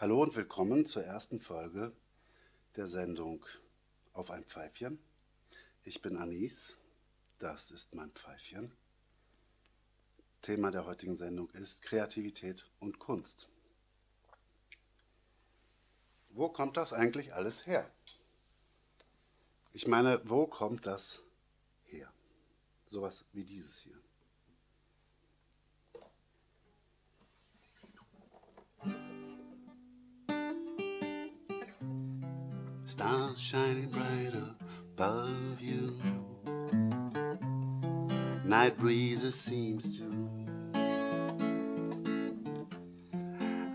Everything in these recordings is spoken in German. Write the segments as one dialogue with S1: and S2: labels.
S1: Hallo und willkommen zur ersten Folge der Sendung Auf ein Pfeifchen. Ich bin Anis, das ist mein Pfeifchen. Thema der heutigen Sendung ist Kreativität und Kunst. Wo kommt das eigentlich alles her? Ich meine, wo kommt das her? Sowas wie dieses hier. Stars shining brighter above you. Night breezes seems to.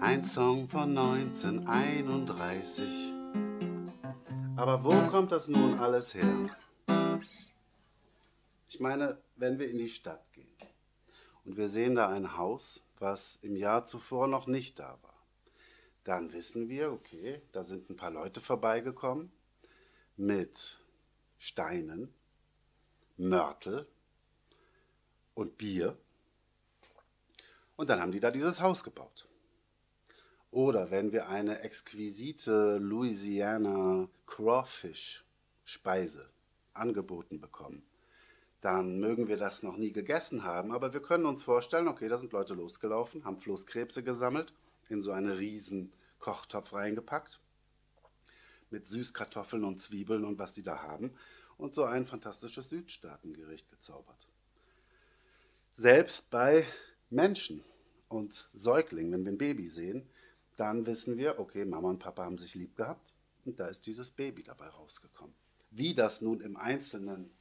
S1: Ein Song von 1931. Aber wo kommt das nun alles her? Ich meine, wenn wir in die Stadt gehen und wir sehen da ein Haus, was im Jahr zuvor noch nicht da war, dann wissen wir, okay, da sind ein paar Leute vorbeigekommen mit Steinen, Mörtel und Bier und dann haben die da dieses Haus gebaut. Oder wenn wir eine exquisite Louisiana Crawfish Speise angeboten bekommen, dann mögen wir das noch nie gegessen haben, aber wir können uns vorstellen, okay, da sind Leute losgelaufen, haben Flusskrebse gesammelt, in so einen riesen Kochtopf reingepackt, mit Süßkartoffeln und Zwiebeln und was die da haben, und so ein fantastisches Südstaatengericht gezaubert. Selbst bei Menschen und Säuglingen, wenn wir ein Baby sehen, dann wissen wir, okay, Mama und Papa haben sich lieb gehabt und da ist dieses Baby dabei rausgekommen. Wie das nun im Einzelnen,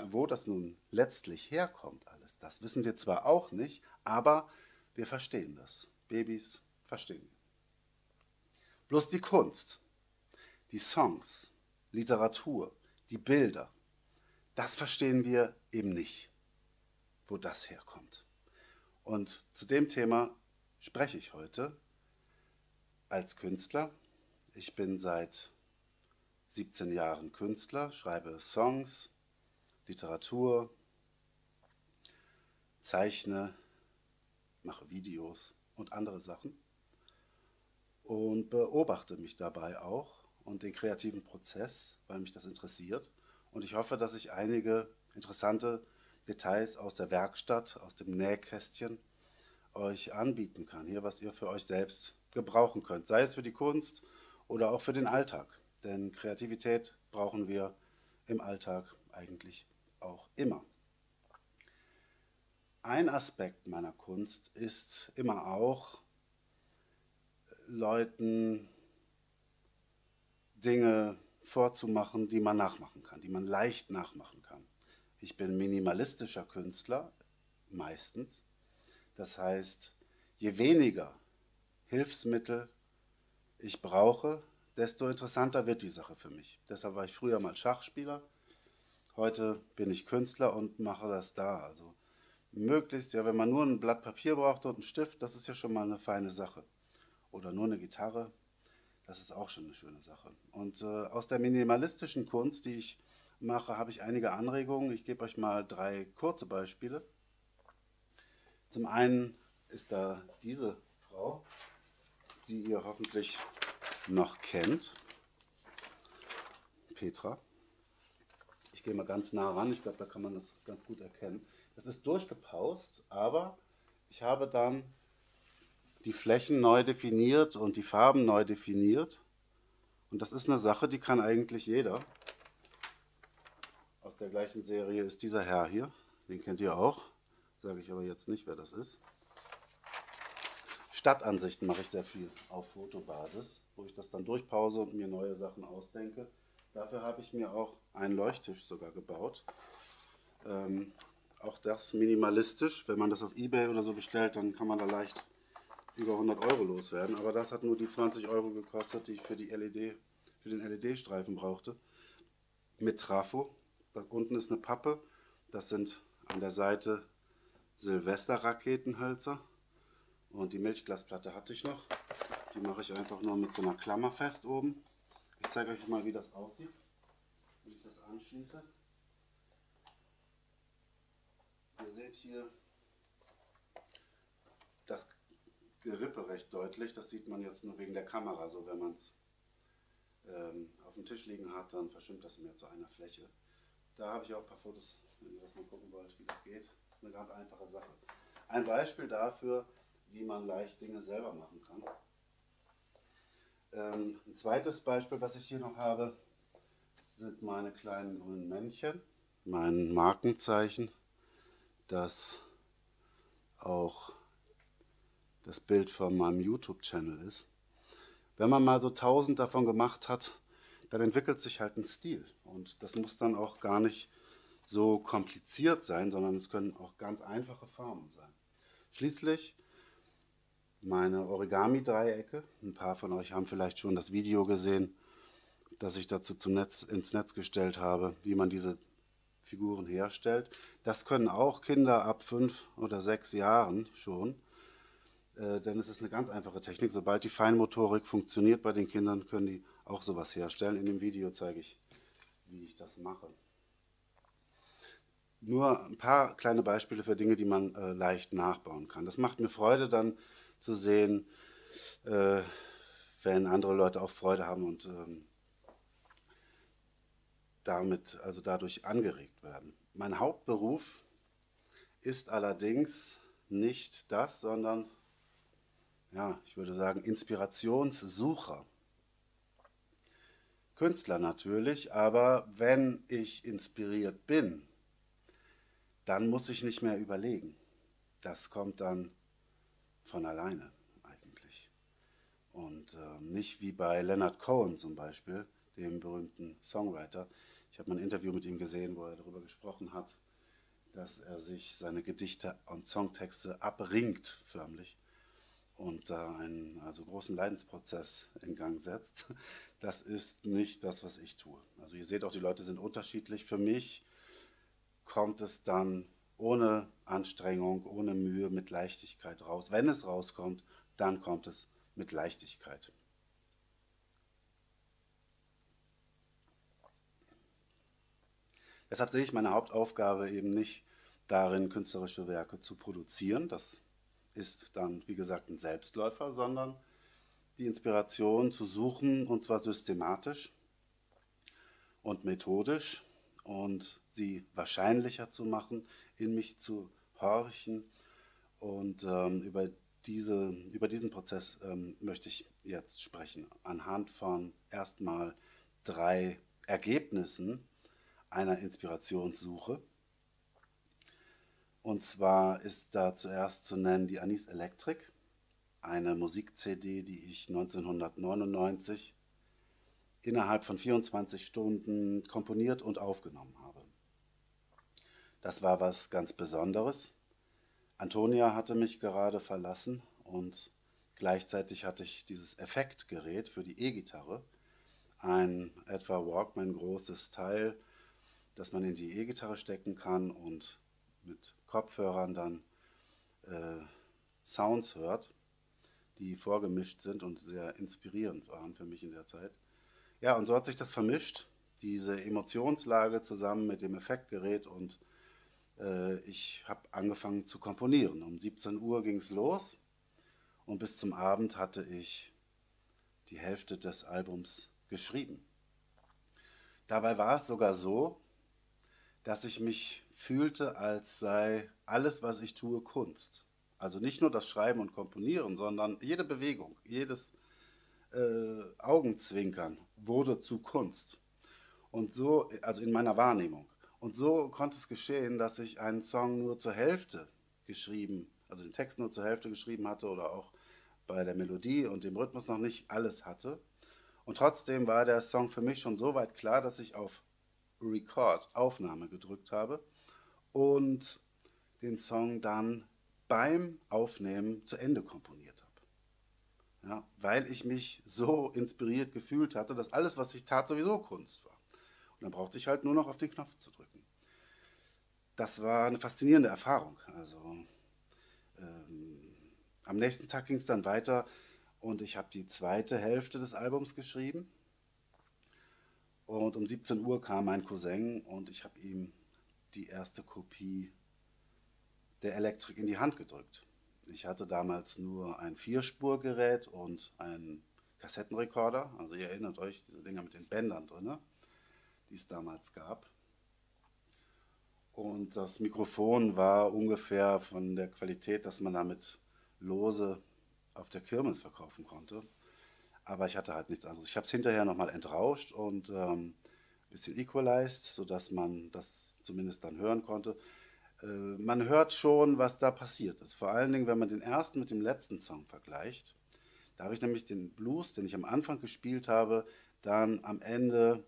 S1: wo das nun letztlich herkommt alles, das wissen wir zwar auch nicht, aber wir verstehen das. Babys verstehen wir. Bloß die Kunst, die Songs, Literatur, die Bilder, das verstehen wir eben nicht, wo das herkommt. Und zu dem Thema spreche ich heute als Künstler. Ich bin seit 17 Jahren Künstler, schreibe Songs, Literatur, zeichne, mache Videos und andere Sachen und beobachte mich dabei auch und den kreativen Prozess, weil mich das interessiert. Und ich hoffe, dass ich einige interessante Details aus der Werkstatt, aus dem Nähkästchen euch anbieten kann. Hier, was ihr für euch selbst gebrauchen könnt. Sei es für die Kunst oder auch für den Alltag. Denn Kreativität brauchen wir im Alltag eigentlich auch immer. Ein Aspekt meiner Kunst ist immer auch, Leuten Dinge vorzumachen, die man nachmachen kann, die man leicht nachmachen kann. Ich bin minimalistischer Künstler, meistens. Das heißt, je weniger Hilfsmittel ich brauche, desto interessanter wird die Sache für mich. Deshalb war ich früher mal Schachspieler, heute bin ich Künstler und mache das da. Also möglichst, ja, wenn man nur ein Blatt Papier braucht und einen Stift, das ist ja schon mal eine feine Sache. Oder nur eine Gitarre, das ist auch schon eine schöne Sache. Und aus der minimalistischen Kunst, die ich mache, habe ich einige Anregungen. Ich gebe euch mal 3 kurze Beispiele. Zum einen ist da diese Frau, die ihr hoffentlich noch kennt, Petra. Ich gehe mal ganz nah ran, ich glaube, da kann man das ganz gut erkennen. Das ist durchgepaust, aber ich habe dann die Flächen neu definiert und die Farben neu definiert. Und das ist eine Sache, die kann eigentlich jeder. Aus der gleichen Serie ist dieser Herr hier, den kennt ihr auch, sage ich aber jetzt nicht, wer das ist. Stadtansichten mache ich sehr viel auf Fotobasis, wo ich das dann durchpause und mir neue Sachen ausdenke. Dafür habe ich mir auch einen Leuchttisch sogar gebaut. Auch das minimalistisch. Wenn man das auf eBay oder so bestellt, dann kann man da leicht über 100 Euro loswerden. Aber das hat nur die 20 Euro gekostet, die ich für den LED-Streifen brauchte. Mit Trafo. Da unten ist eine Pappe. Das sind an der Seite Silvester-Raketenhölzer. Und die Milchglasplatte hatte ich noch. Die mache ich einfach nur mit so einer Klammer fest oben. Ich zeige euch mal, wie das aussieht, wenn ich das anschließe. Ihr seht hier das Gerippe recht deutlich. Das sieht man jetzt nur wegen der Kamera. So, wenn man es auf dem Tisch liegen hat, dann verschwimmt das mehr zu einer Fläche. Da habe ich auch ein paar Fotos, wenn ihr das mal gucken wollt, wie das geht. Das ist eine ganz einfache Sache. Ein Beispiel dafür, wie man leicht Dinge selber machen kann. Ein zweites Beispiel, was ich hier noch habe, sind meine kleinen grünen Männchen. Mein Markenzeichen, das auch das Bild von meinem YouTube-Channel ist. Wenn man mal so 1000 davon gemacht hat, dann entwickelt sich halt ein Stil. Und das muss dann auch gar nicht so kompliziert sein, sondern es können auch ganz einfache Formen sein. Schließlich meine Origami-Dreiecke. Ein paar von euch haben vielleicht schon das Video gesehen, das ich dazu ins Netz gestellt habe, wie man diese Figuren herstellt. Das können auch Kinder ab 5 oder 6 Jahren schon, denn es ist eine ganz einfache Technik. Sobald die Feinmotorik funktioniert bei den Kindern, können die auch sowas herstellen. In dem Video zeige ich, wie ich das mache. Nur ein paar kleine Beispiele für Dinge, die man leicht nachbauen kann. Das macht mir Freude dann zu sehen, äh, wenn andere Leute auch Freude haben und also dadurch angeregt werden. Mein Hauptberuf ist allerdings nicht das, sondern, ja, ich würde sagen, Inspirationssucher. Künstler natürlich, aber wenn ich inspiriert bin, dann muss ich nicht mehr überlegen. Das kommt dann von alleine eigentlich. Und nicht wie bei Leonard Cohen zum Beispiel, dem berühmten Songwriter. Ich habe mal ein Interview mit ihm gesehen, wo er darüber gesprochen hat, dass er sich seine Gedichte und Songtexte abringt, förmlich, und da einen also großen Leidensprozess in Gang setzt. Das ist nicht das, was ich tue. Also ihr seht auch, die Leute sind unterschiedlich. Für mich kommt es dann ohne Anstrengung, ohne Mühe, mit Leichtigkeit raus. Wenn es rauskommt, dann kommt es mit Leichtigkeit. Deshalb sehe ich meine Hauptaufgabe eben nicht darin, künstlerische Werke zu produzieren. Das ist dann, wie gesagt, ein Selbstläufer, sondern die Inspiration zu suchen, und zwar systematisch und methodisch, und sie wahrscheinlicher zu machen, in mich zu horchen. Und über diesen Prozess möchte ich jetzt sprechen, anhand von erstmal 3 Ergebnissen einer Inspirationssuche. Und zwar ist da zuerst zu nennen die Anis Electric, eine Musik-CD, die ich 1999 innerhalb von 24 Stunden komponiert und aufgenommen habe. Das war was ganz Besonderes. Antonia hatte mich gerade verlassen und gleichzeitig hatte ich dieses Effektgerät für die E-Gitarre, ein etwa Walkman großes Teil, das man in die E-Gitarre stecken kann und mit Kopfhörern dann Sounds hört, die vorgemischt sind und sehr inspirierend waren für mich in der Zeit. Ja, und so hat sich das vermischt, diese Emotionslage zusammen mit dem Effektgerät, und ich habe angefangen zu komponieren. Um 17 Uhr ging es los und bis zum Abend hatte ich die Hälfte des Albums geschrieben. Dabei war es sogar so, dass ich mich fühlte, als sei alles, was ich tue, Kunst. Also nicht nur das Schreiben und Komponieren, sondern jede Bewegung, jedes Augenzwinkern wurde zu Kunst. Und so, also in meiner Wahrnehmung. Und so konnte es geschehen, dass ich einen Song nur zur Hälfte geschrieben, also den Text nur zur Hälfte geschrieben hatte oder auch bei der Melodie und dem Rhythmus noch nicht alles hatte. Und trotzdem war der Song für mich schon so weit klar, dass ich auf Record, Aufnahme gedrückt habe und den Song dann beim Aufnehmen zu Ende komponiert habe. Ja, weil ich mich so inspiriert gefühlt hatte, dass alles, was ich tat, sowieso Kunst war. Und dann brauchte ich halt nur noch auf den Knopf zu drücken. Das war eine faszinierende Erfahrung. Also am nächsten Tag ging es dann weiter und ich habe die zweite Hälfte des Albums geschrieben. Und um 17 Uhr kam mein Cousin und ich habe ihm die erste Kopie der Elektrik in die Hand gedrückt. Ich hatte damals nur ein Vierspurgerät und einen Kassettenrekorder. Also ihr erinnert euch, diese Dinger mit den Bändern drin, die es damals gab. Und das Mikrofon war ungefähr von der Qualität, dass man damit lose auf der Kirmes verkaufen konnte. Aber ich hatte halt nichts anderes. Ich habe es hinterher nochmal entrauscht und ein bisschen equalized, sodass man das zumindest dann hören konnte. Man hört schon, was da passiert ist. Vor allen Dingen, wenn man den ersten mit dem letzten Song vergleicht. Da habe ich nämlich den Blues, den ich am Anfang gespielt habe, dann am Ende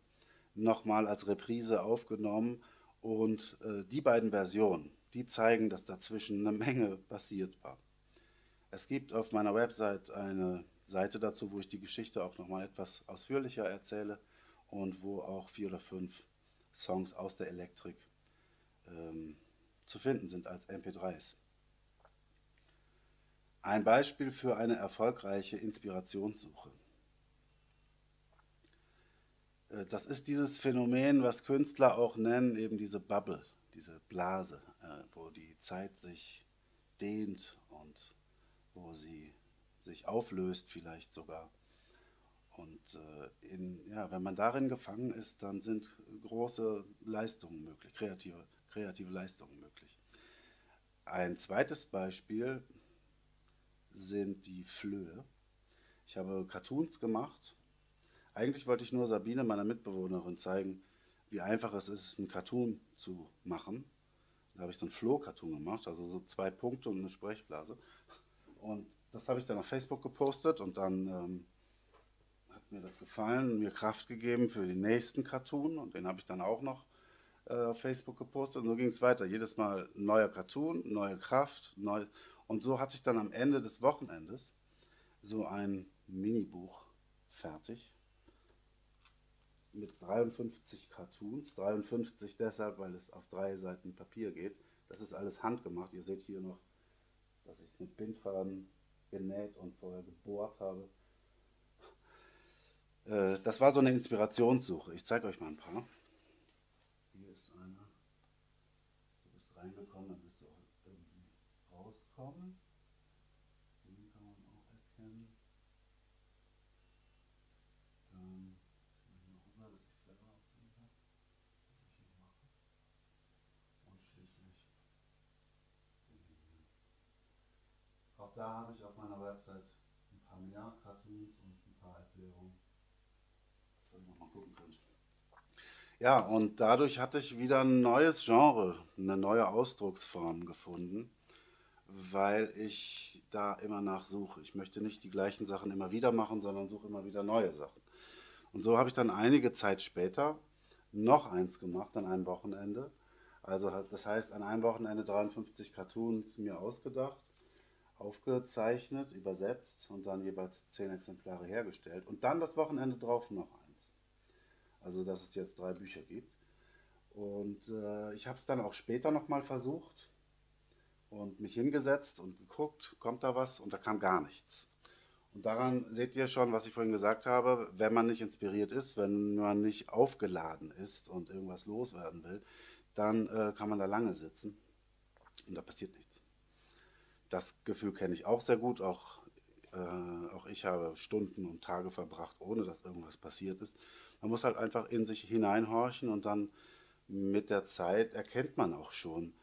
S1: nochmal als Reprise aufgenommen. Und die beiden Versionen, die zeigen, dass dazwischen eine Menge passiert war. Es gibt auf meiner Website eine Seite dazu, wo ich die Geschichte auch nochmal etwas ausführlicher erzähle und wo auch 4 oder 5 Songs aus der Elektrik ähm, zu finden sind als MP3s. Ein Beispiel für eine erfolgreiche Inspirationssuche. Das ist dieses Phänomen, was Künstler auch nennen, eben diese Bubble, diese Blase, wo die Zeit sich dehnt und wo sie sich auflöst vielleicht sogar. Und ja, wenn man darin gefangen ist, dann sind große Leistungen möglich, kreative Leistungen möglich. Ein zweites Beispiel sind die Flöhe. Ich habe Cartoons gemacht. Eigentlich wollte ich nur Sabine, meiner Mitbewohnerin, zeigen, wie einfach es ist, einen Cartoon zu machen. Da habe ich so einen Floh-Cartoon gemacht, also so 2 Punkte und eine Sprechblase. Und das habe ich dann auf Facebook gepostet und dann hat mir das gefallen, mir Kraft gegeben für den nächsten Cartoon und den habe ich dann auch noch auf Facebook gepostet und so ging es weiter. Jedes Mal ein neuer Cartoon, neue Kraft, neu. Und so hatte ich dann am Ende des Wochenendes so ein Minibuch fertig mit 53 Cartoons. 53 deshalb, weil es auf 3 Seiten Papier geht. Das ist alles handgemacht. Ihr seht hier noch, dass ich es mit Bindfaden genäht und vorher gebohrt habe. Das war so eine Inspirationssuche. Ich zeige euch mal ein paar. Hier ist einer. Du bist reingekommen, dann wirst du auch irgendwie rauskommen. Den kann man auch erkennen. Dann ich mal rüber, dass ich selber auch sehen kann, was ich hier mache. Und schließlich den hier. Auch da habe ich auf meiner Website ein paar mehr Cartoons und ein paar Erklärungen, dass ihr nochmal gucken könnt. Ja, und dadurch hatte ich wieder ein neues Genre, eine neue Ausdrucksform gefunden, weil ich da immer nachsuche. Ich möchte nicht die gleichen Sachen immer wieder machen, sondern suche immer wieder neue Sachen. Und so habe ich dann einige Zeit später noch eins gemacht an einem Wochenende. Also das heißt, an einem Wochenende 53 Cartoons mir ausgedacht, aufgezeichnet, übersetzt und dann jeweils 10 Exemplare hergestellt. Und dann das Wochenende drauf noch eins. Also dass es jetzt 3 Bücher gibt. Und ich habe es dann auch später nochmal versucht und mich hingesetzt und geguckt, kommt da was? Und da kam gar nichts. Und daran seht ihr schon, was ich vorhin gesagt habe, wenn man nicht inspiriert ist, wenn man nicht aufgeladen ist und irgendwas loswerden will, dann kann man da lange sitzen und da passiert nichts. Das Gefühl kenne ich auch sehr gut, auch ich habe Stunden und Tage verbracht, ohne dass irgendwas passiert ist. Man muss halt einfach in sich hineinhorchen und dann mit der Zeit erkennt man auch schon,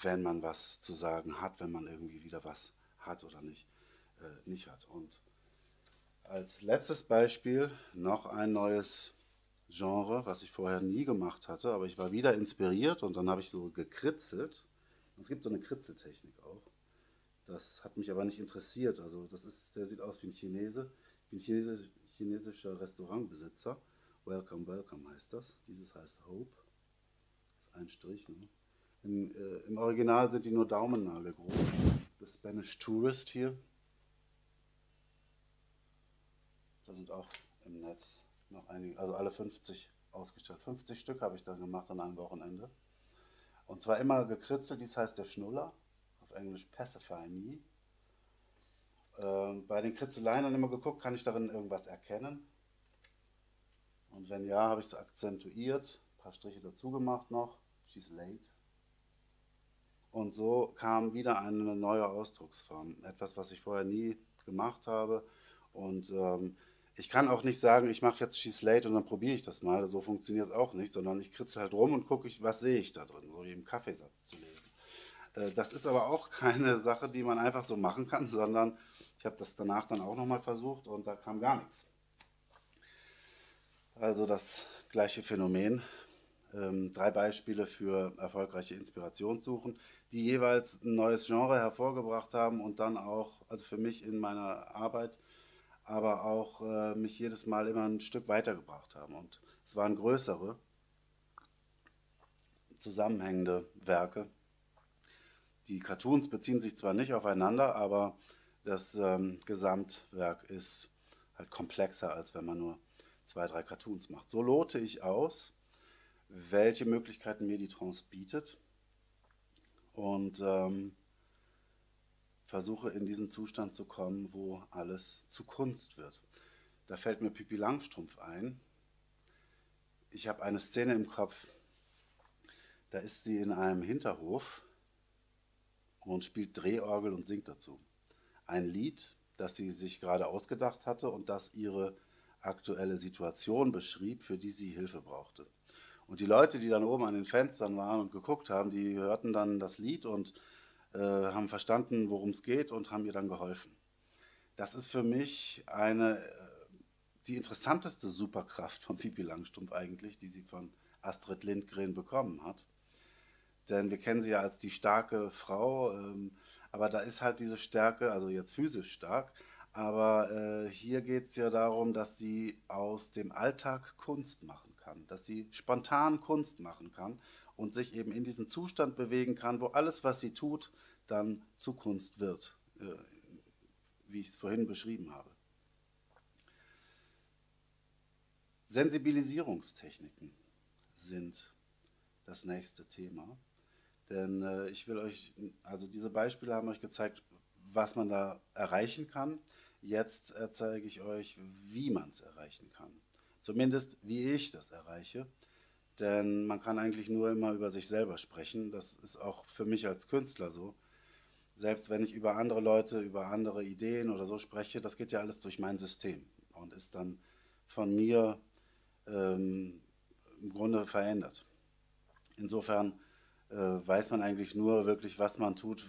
S1: wenn man was zu sagen hat, wenn man irgendwie wieder was hat oder nicht hat. Und als letztes Beispiel noch ein neues Genre, was ich vorher nie gemacht hatte, aber ich war wieder inspiriert und dann habe ich so gekritzelt. Und es gibt so eine Kritzeltechnik auch. Das hat mich aber nicht interessiert. Also der sieht aus wie ein Chinese. Ich bin chinesischer Restaurantbesitzer. Welcome, welcome heißt das. Dieses heißt Hope. Das ist ein Strich. Ne? Im Original sind die nur Daumennagel groß. The Spanish Tourist hier. Da sind auch im Netz noch einige, also alle 50 ausgestellt. 50 Stück habe ich dann gemacht an einem Wochenende. Und zwar immer gekritzelt, dies heißt der Schnuller, auf Englisch Pacify Me. Bei den Kritzeleien dann immer geguckt, kann ich darin irgendwas erkennen? Und wenn ja, habe ich es akzentuiert, ein paar Striche dazu gemacht noch. She's late. Und so kam wieder eine neue Ausdrucksform, etwas, was ich vorher nie gemacht habe. Und ich kann auch nicht sagen, ich mache jetzt She's Late und dann probiere ich das mal. So funktioniert es auch nicht, sondern ich kritzel halt rum und gucke, was sehe ich da drin, so wie im Kaffeesatz zu lesen. Das ist aber auch keine Sache, die man einfach so machen kann, sondern ich habe das danach dann auch nochmal versucht und da kam gar nichts. Also das gleiche Phänomen. Drei Beispiele für erfolgreiche Inspirationssuchen, die jeweils ein neues Genre hervorgebracht haben und dann auch, also für mich in meiner Arbeit, aber auch mich jedes Mal immer ein Stück weitergebracht haben. Und es waren größere, zusammenhängende Werke. Die Cartoons beziehen sich zwar nicht aufeinander, aber das Gesamtwerk ist halt komplexer, als wenn man nur zwei, drei Cartoons macht. So lote ich aus, welche Möglichkeiten mir die Trance bietet und versuche in diesen Zustand zu kommen, wo alles zu Kunst wird. Da fällt mir Pippi Langstrumpf ein. Ich habe eine Szene im Kopf, da ist sie in einem Hinterhof und spielt Drehorgel und singt dazu. Ein Lied, das sie sich gerade ausgedacht hatte und das ihre aktuelle Situation beschrieb, für die sie Hilfe brauchte. Und die Leute, die dann oben an den Fenstern waren und geguckt haben, die hörten dann das Lied und haben verstanden, worum es geht und haben ihr dann geholfen. Das ist für mich die interessanteste Superkraft von Pippi Langstrumpf eigentlich, die sie von Astrid Lindgren bekommen hat. Denn wir kennen sie ja als die starke Frau, aber da ist halt diese Stärke, also jetzt physisch stark, aber hier geht es ja darum, dass sie aus dem Alltag Kunst machen kann, dass sie spontan Kunst machen kann und sich eben in diesen Zustand bewegen kann, wo alles, was sie tut, dann zu Kunst wird, wie ich es vorhin beschrieben habe. Sensibilisierungstechniken sind das nächste Thema. Denn ich will euch, also diese Beispiele haben euch gezeigt, was man da erreichen kann. Jetzt zeige ich euch, wie man es erreichen kann. Zumindest wie ich das erreiche. Denn man kann eigentlich nur immer über sich selber sprechen. Das ist auch für mich als Künstler so. Selbst wenn ich über andere Leute, über andere Ideen oder so spreche, das geht ja alles durch mein System und ist dann von mir ähm, im Grunde verändert. Insofern weiß man eigentlich nur wirklich, was man tut,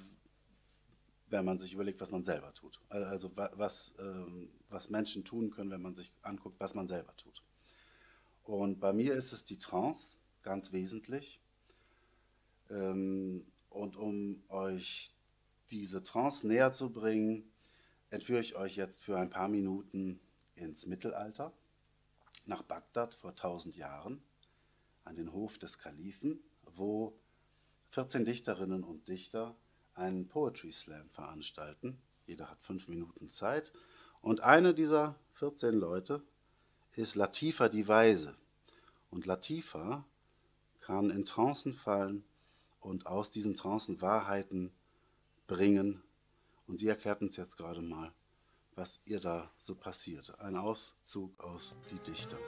S1: wenn man sich überlegt, was man selber tut. Also was Menschen tun können, wenn man sich anguckt, was man selber tut. Und bei mir ist es die Trance, ganz wesentlich. Und um euch diese Trance näher zu bringen, entführe ich euch jetzt für ein paar Minuten ins Mittelalter, nach Bagdad vor 1000 Jahren, an den Hof des Kalifen, wo 14 Dichterinnen und Dichter einen Poetry Slam veranstalten. Jeder hat 5 Minuten Zeit. Und eine dieser 14 Leute ist Latifa die Weise. Und Latifa kann in Trancen fallen und aus diesen Trancen Wahrheiten bringen. Und sie erklärt uns jetzt gerade mal, was ihr da so passiert. Ein Auszug aus Die Dichter.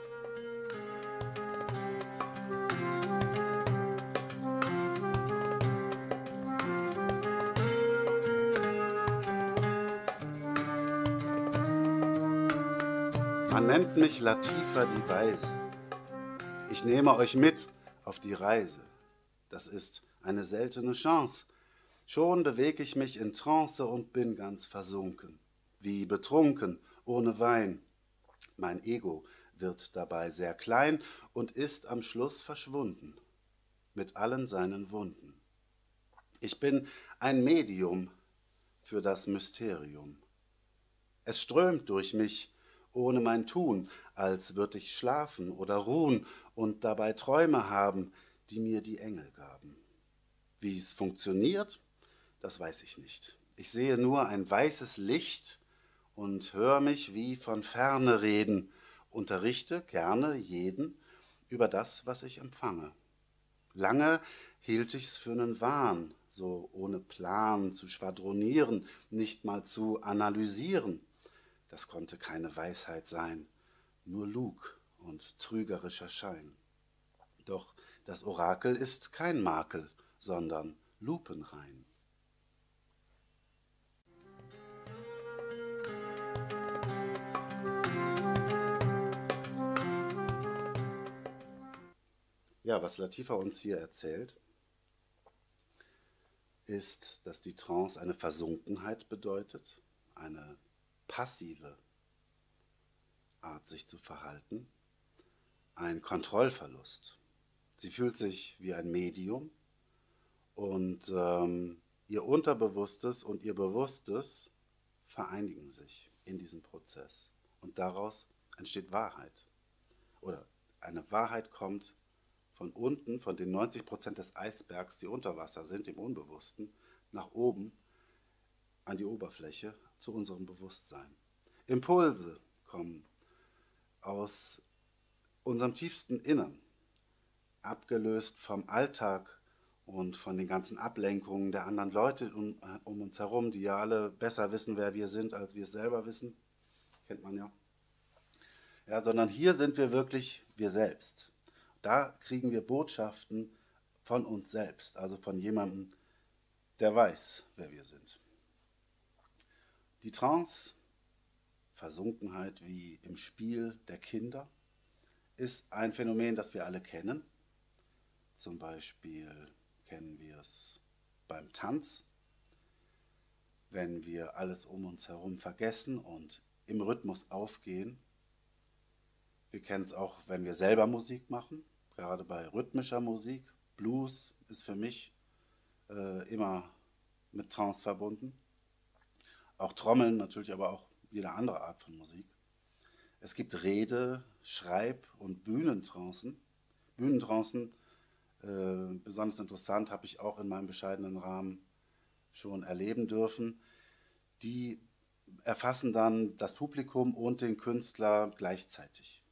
S1: Man nennt mich Latifa die Weise. Ich nehme euch mit auf die Reise. Das ist eine seltene Chance. Schon bewege ich mich in Trance und bin ganz versunken. Wie betrunken, ohne Wein. Mein Ego wird dabei sehr klein und ist am Schluss verschwunden. Mit allen seinen Wunden. Ich bin ein Medium für das Mysterium. Es strömt durch mich, ohne mein Tun, als würd ich schlafen oder ruhen und dabei Träume haben, die mir die Engel gaben. Wie es funktioniert, das weiß ich nicht. Ich sehe nur ein weißes Licht und höre mich wie von Ferne reden, unterrichte gerne jeden über das, was ich empfange. Lange hielt ich's für nen Wahn, so ohne Plan zu schwadronieren, nicht mal zu analysieren. Das konnte keine Weisheit sein, nur Lug und trügerischer Schein. Doch das Orakel ist kein Makel, sondern lupenrein. Ja, was Latifa uns hier erzählt, ist, dass die Trance eine Versunkenheit bedeutet, eine passive Art, sich zu verhalten, ein Kontrollverlust. Sie fühlt sich wie ein Medium und ihr Unterbewusstes und ihr Bewusstes vereinigen sich in diesem Prozess. Und daraus entsteht Wahrheit. Oder eine Wahrheit kommt von unten, von den 90% des Eisbergs, die unter Wasser sind, im Unbewussten, nach oben an die Oberfläche zu unserem Bewusstsein. Impulse kommen aus unserem tiefsten Innern, abgelöst vom Alltag und von den ganzen Ablenkungen der anderen Leute um uns herum, die ja alle besser wissen, wer wir sind, als wir es selber wissen. Kennt man ja. Ja, sondern hier sind wir wirklich wir selbst. Da kriegen wir Botschaften von uns selbst, also von jemandem, der weiß, wer wir sind. Die Trance, Versunkenheit wie im Spiel der Kinder, ist ein Phänomen, das wir alle kennen. Zum Beispiel kennen wir es beim Tanz, wenn wir alles um uns herum vergessen und im Rhythmus aufgehen. Wir kennen es auch, wenn wir selber Musik machen, gerade bei rhythmischer Musik. Blues ist für mich immer mit Trance verbunden. Auch Trommeln natürlich, aber auch jede andere Art von Musik. Es gibt Rede-, Schreib- und Bühnentrancen. Bühnentrancen, besonders interessant, habe ich auch in meinem bescheidenen Rahmen schon erleben dürfen. Die erfassen dann das Publikum und den Künstler gleichzeitig.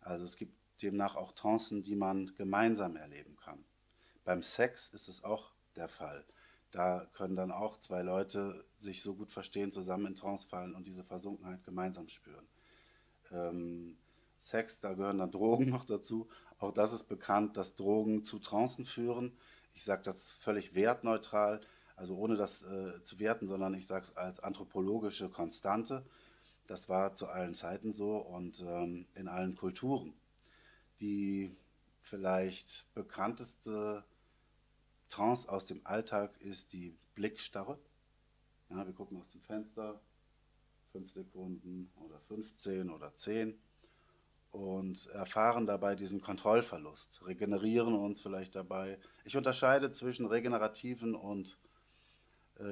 S1: Also es gibt demnach auch Trancen, die man gemeinsam erleben kann. Beim Sex ist es auch der Fall. Da können dann auch zwei Leute sich so gut verstehen, zusammen in Trance fallen und diese Versunkenheit gemeinsam spüren. Sex, da gehören dann Drogen noch dazu. Auch das ist bekannt, dass Drogen zu Trancen führen. Ich sage das völlig wertneutral, also ohne das zu werten, sondern ich sage es als anthropologische Konstante. Das war zu allen Zeiten so und in allen Kulturen. Die vielleicht bekannteste Trance aus dem Alltag ist die Blickstarre. Ja, wir gucken aus dem Fenster, 5 Sekunden oder 15 oder 10 und erfahren dabei diesen Kontrollverlust, regenerieren uns vielleicht dabei. Ich unterscheide zwischen regenerativen und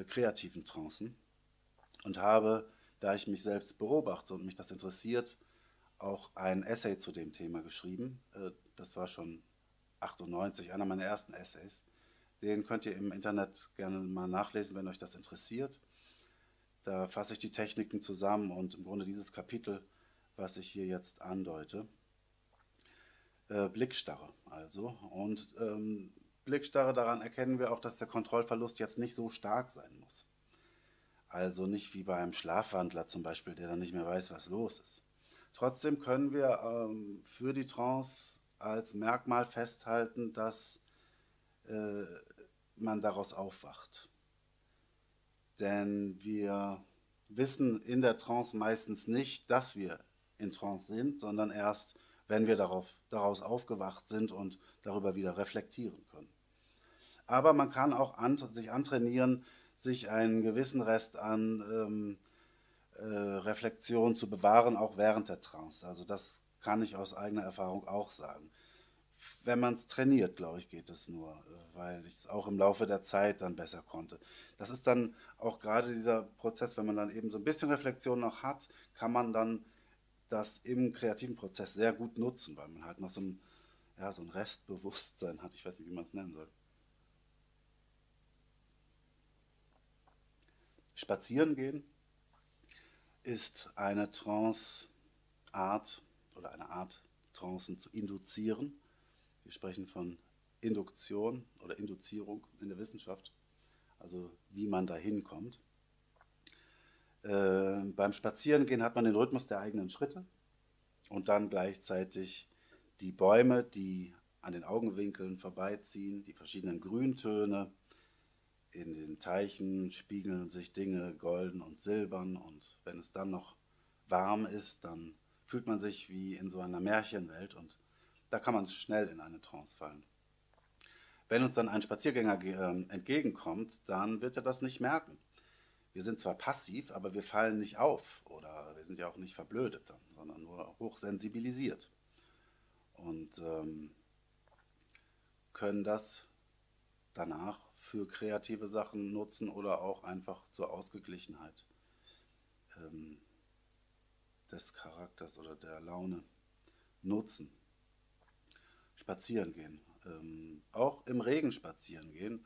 S1: kreativen Trancen und habe, da ich mich selbst beobachte und mich das interessiert, auch ein Essay zu dem Thema geschrieben. Das war schon 98, einer meiner ersten Essays. Den könnt ihr im Internet gerne mal nachlesen, wenn euch das interessiert. Da fasse ich die Techniken zusammen und im Grunde dieses Kapitel, was ich hier jetzt andeute. Blickstarre also. Und Blickstarre, daran erkennen wir auch, dass der Kontrollverlust jetzt nicht so stark sein muss. Also nicht wie bei einem Schlafwandler zum Beispiel, der dann nicht mehr weiß, was los ist. Trotzdem können wir für die Trance als Merkmal festhalten, dass man daraus aufwacht. Denn wir wissen in der Trance meistens nicht, dass wir in Trance sind, sondern erst, wenn wir daraus aufgewacht sind und darüber wieder reflektieren können. Aber man kann auch sich antrainieren, sich einen gewissen Rest an Reflexion zu bewahren, auch während der Trance. Also das kann ich aus eigener Erfahrung auch sagen. Wenn man es trainiert, glaube ich, geht es nur, weil ich es auch im Laufe der Zeit dann besser konnte. Das ist dann auch gerade dieser Prozess, wenn man dann eben so ein bisschen Reflexion noch hat, kann man dann das im kreativen Prozess sehr gut nutzen, weil man halt noch so ein, ja, so ein Restbewusstsein hat. Ich weiß nicht, wie man es nennen soll. Spazieren gehen ist eine Trance-Art oder eine Art, Trancen zu induzieren. Wir sprechen von Induktion oder Induzierung in der Wissenschaft, also wie man da hinkommt. Beim Spazierengehen hat man den Rhythmus der eigenen Schritte und dann gleichzeitig die Bäume, die an den Augenwinkeln vorbeiziehen, die verschiedenen Grüntöne, In den Teichen spiegeln sich Dinge golden und silbern und wenn es dann noch warm ist, dann fühlt man sich wie in so einer Märchenwelt und da kann man schnell in eine Trance fallen. Wenn uns dann ein Spaziergänger entgegenkommt, dann wird er das nicht merken. Wir sind zwar passiv, aber wir fallen nicht auf oder wir sind ja auch nicht verblödet dann, sondern nur hochsensibilisiert und können das danach für kreative Sachen nutzen oder auch einfach zur Ausgeglichenheit ähm, des Charakters oder der Laune nutzen. Spazieren gehen. Auch im Regen spazieren gehen,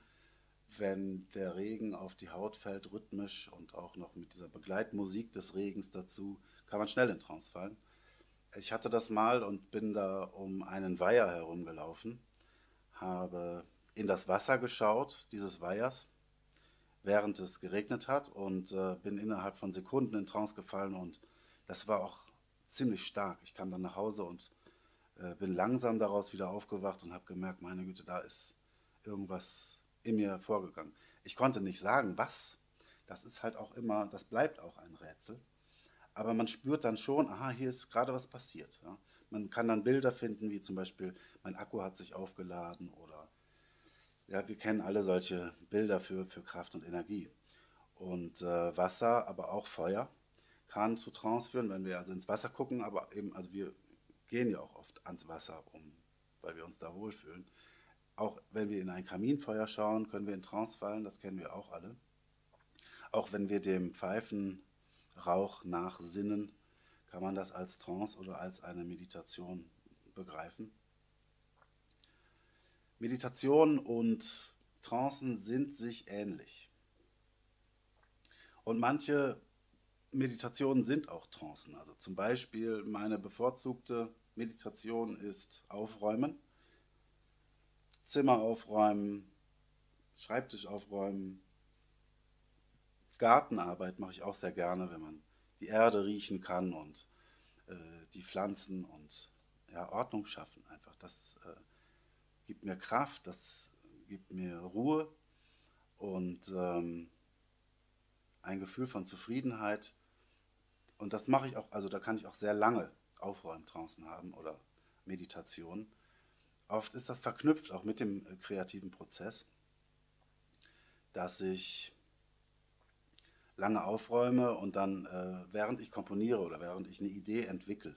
S1: wenn der Regen auf die Haut fällt, rhythmisch und auch noch mit dieser Begleitmusik des Regens dazu, kann man schnell in Trance fallen. Ich hatte das mal und bin da um einen Weiher herumgelaufen, habe in das Wasser geschaut, dieses Weihers, während es geregnet hat und bin innerhalb von Sekunden in Trance gefallen und das war auch ziemlich stark. Ich kam dann nach Hause und bin langsam daraus wieder aufgewacht und habe gemerkt, meine Güte, da ist irgendwas in mir vorgegangen. Ich konnte nicht sagen, was. Das ist halt auch immer, das bleibt auch ein Rätsel. Aber man spürt dann schon, aha, hier ist gerade was passiert. Ja. Man kann dann Bilder finden, wie zum Beispiel, mein Akku hat sich aufgeladen oder ja, wir kennen alle solche Bilder für Kraft und Energie. Und Wasser, aber auch Feuer kann zu Trance führen, wenn wir also ins Wasser gucken, aber eben, also wir gehen ja auch oft ans Wasser, weil wir uns da wohlfühlen. Auch wenn wir in ein Kaminfeuer schauen, können wir in Trance fallen, das kennen wir auch alle. Auch wenn wir dem Pfeifenrauch nachsinnen, kann man das als Trance oder als eine Meditation begreifen. Meditation und Trancen sind sich ähnlich. Und manche Meditationen sind auch Trancen. Also zum Beispiel meine bevorzugte Meditation ist Aufräumen. Zimmer aufräumen, Schreibtisch aufräumen, Gartenarbeit mache ich auch sehr gerne, wenn man die Erde riechen kann und äh, die Pflanzen und ja, Ordnung schaffen einfach. Das gibt mir Kraft, das gibt mir Ruhe und ein Gefühl von Zufriedenheit. Und das mache ich auch, also da kann ich auch sehr lange Aufräumtrancen haben oder Meditation. Oft ist das verknüpft auch mit dem kreativen Prozess, dass ich lange aufräume und dann, während ich komponiere oder während ich eine Idee entwickle,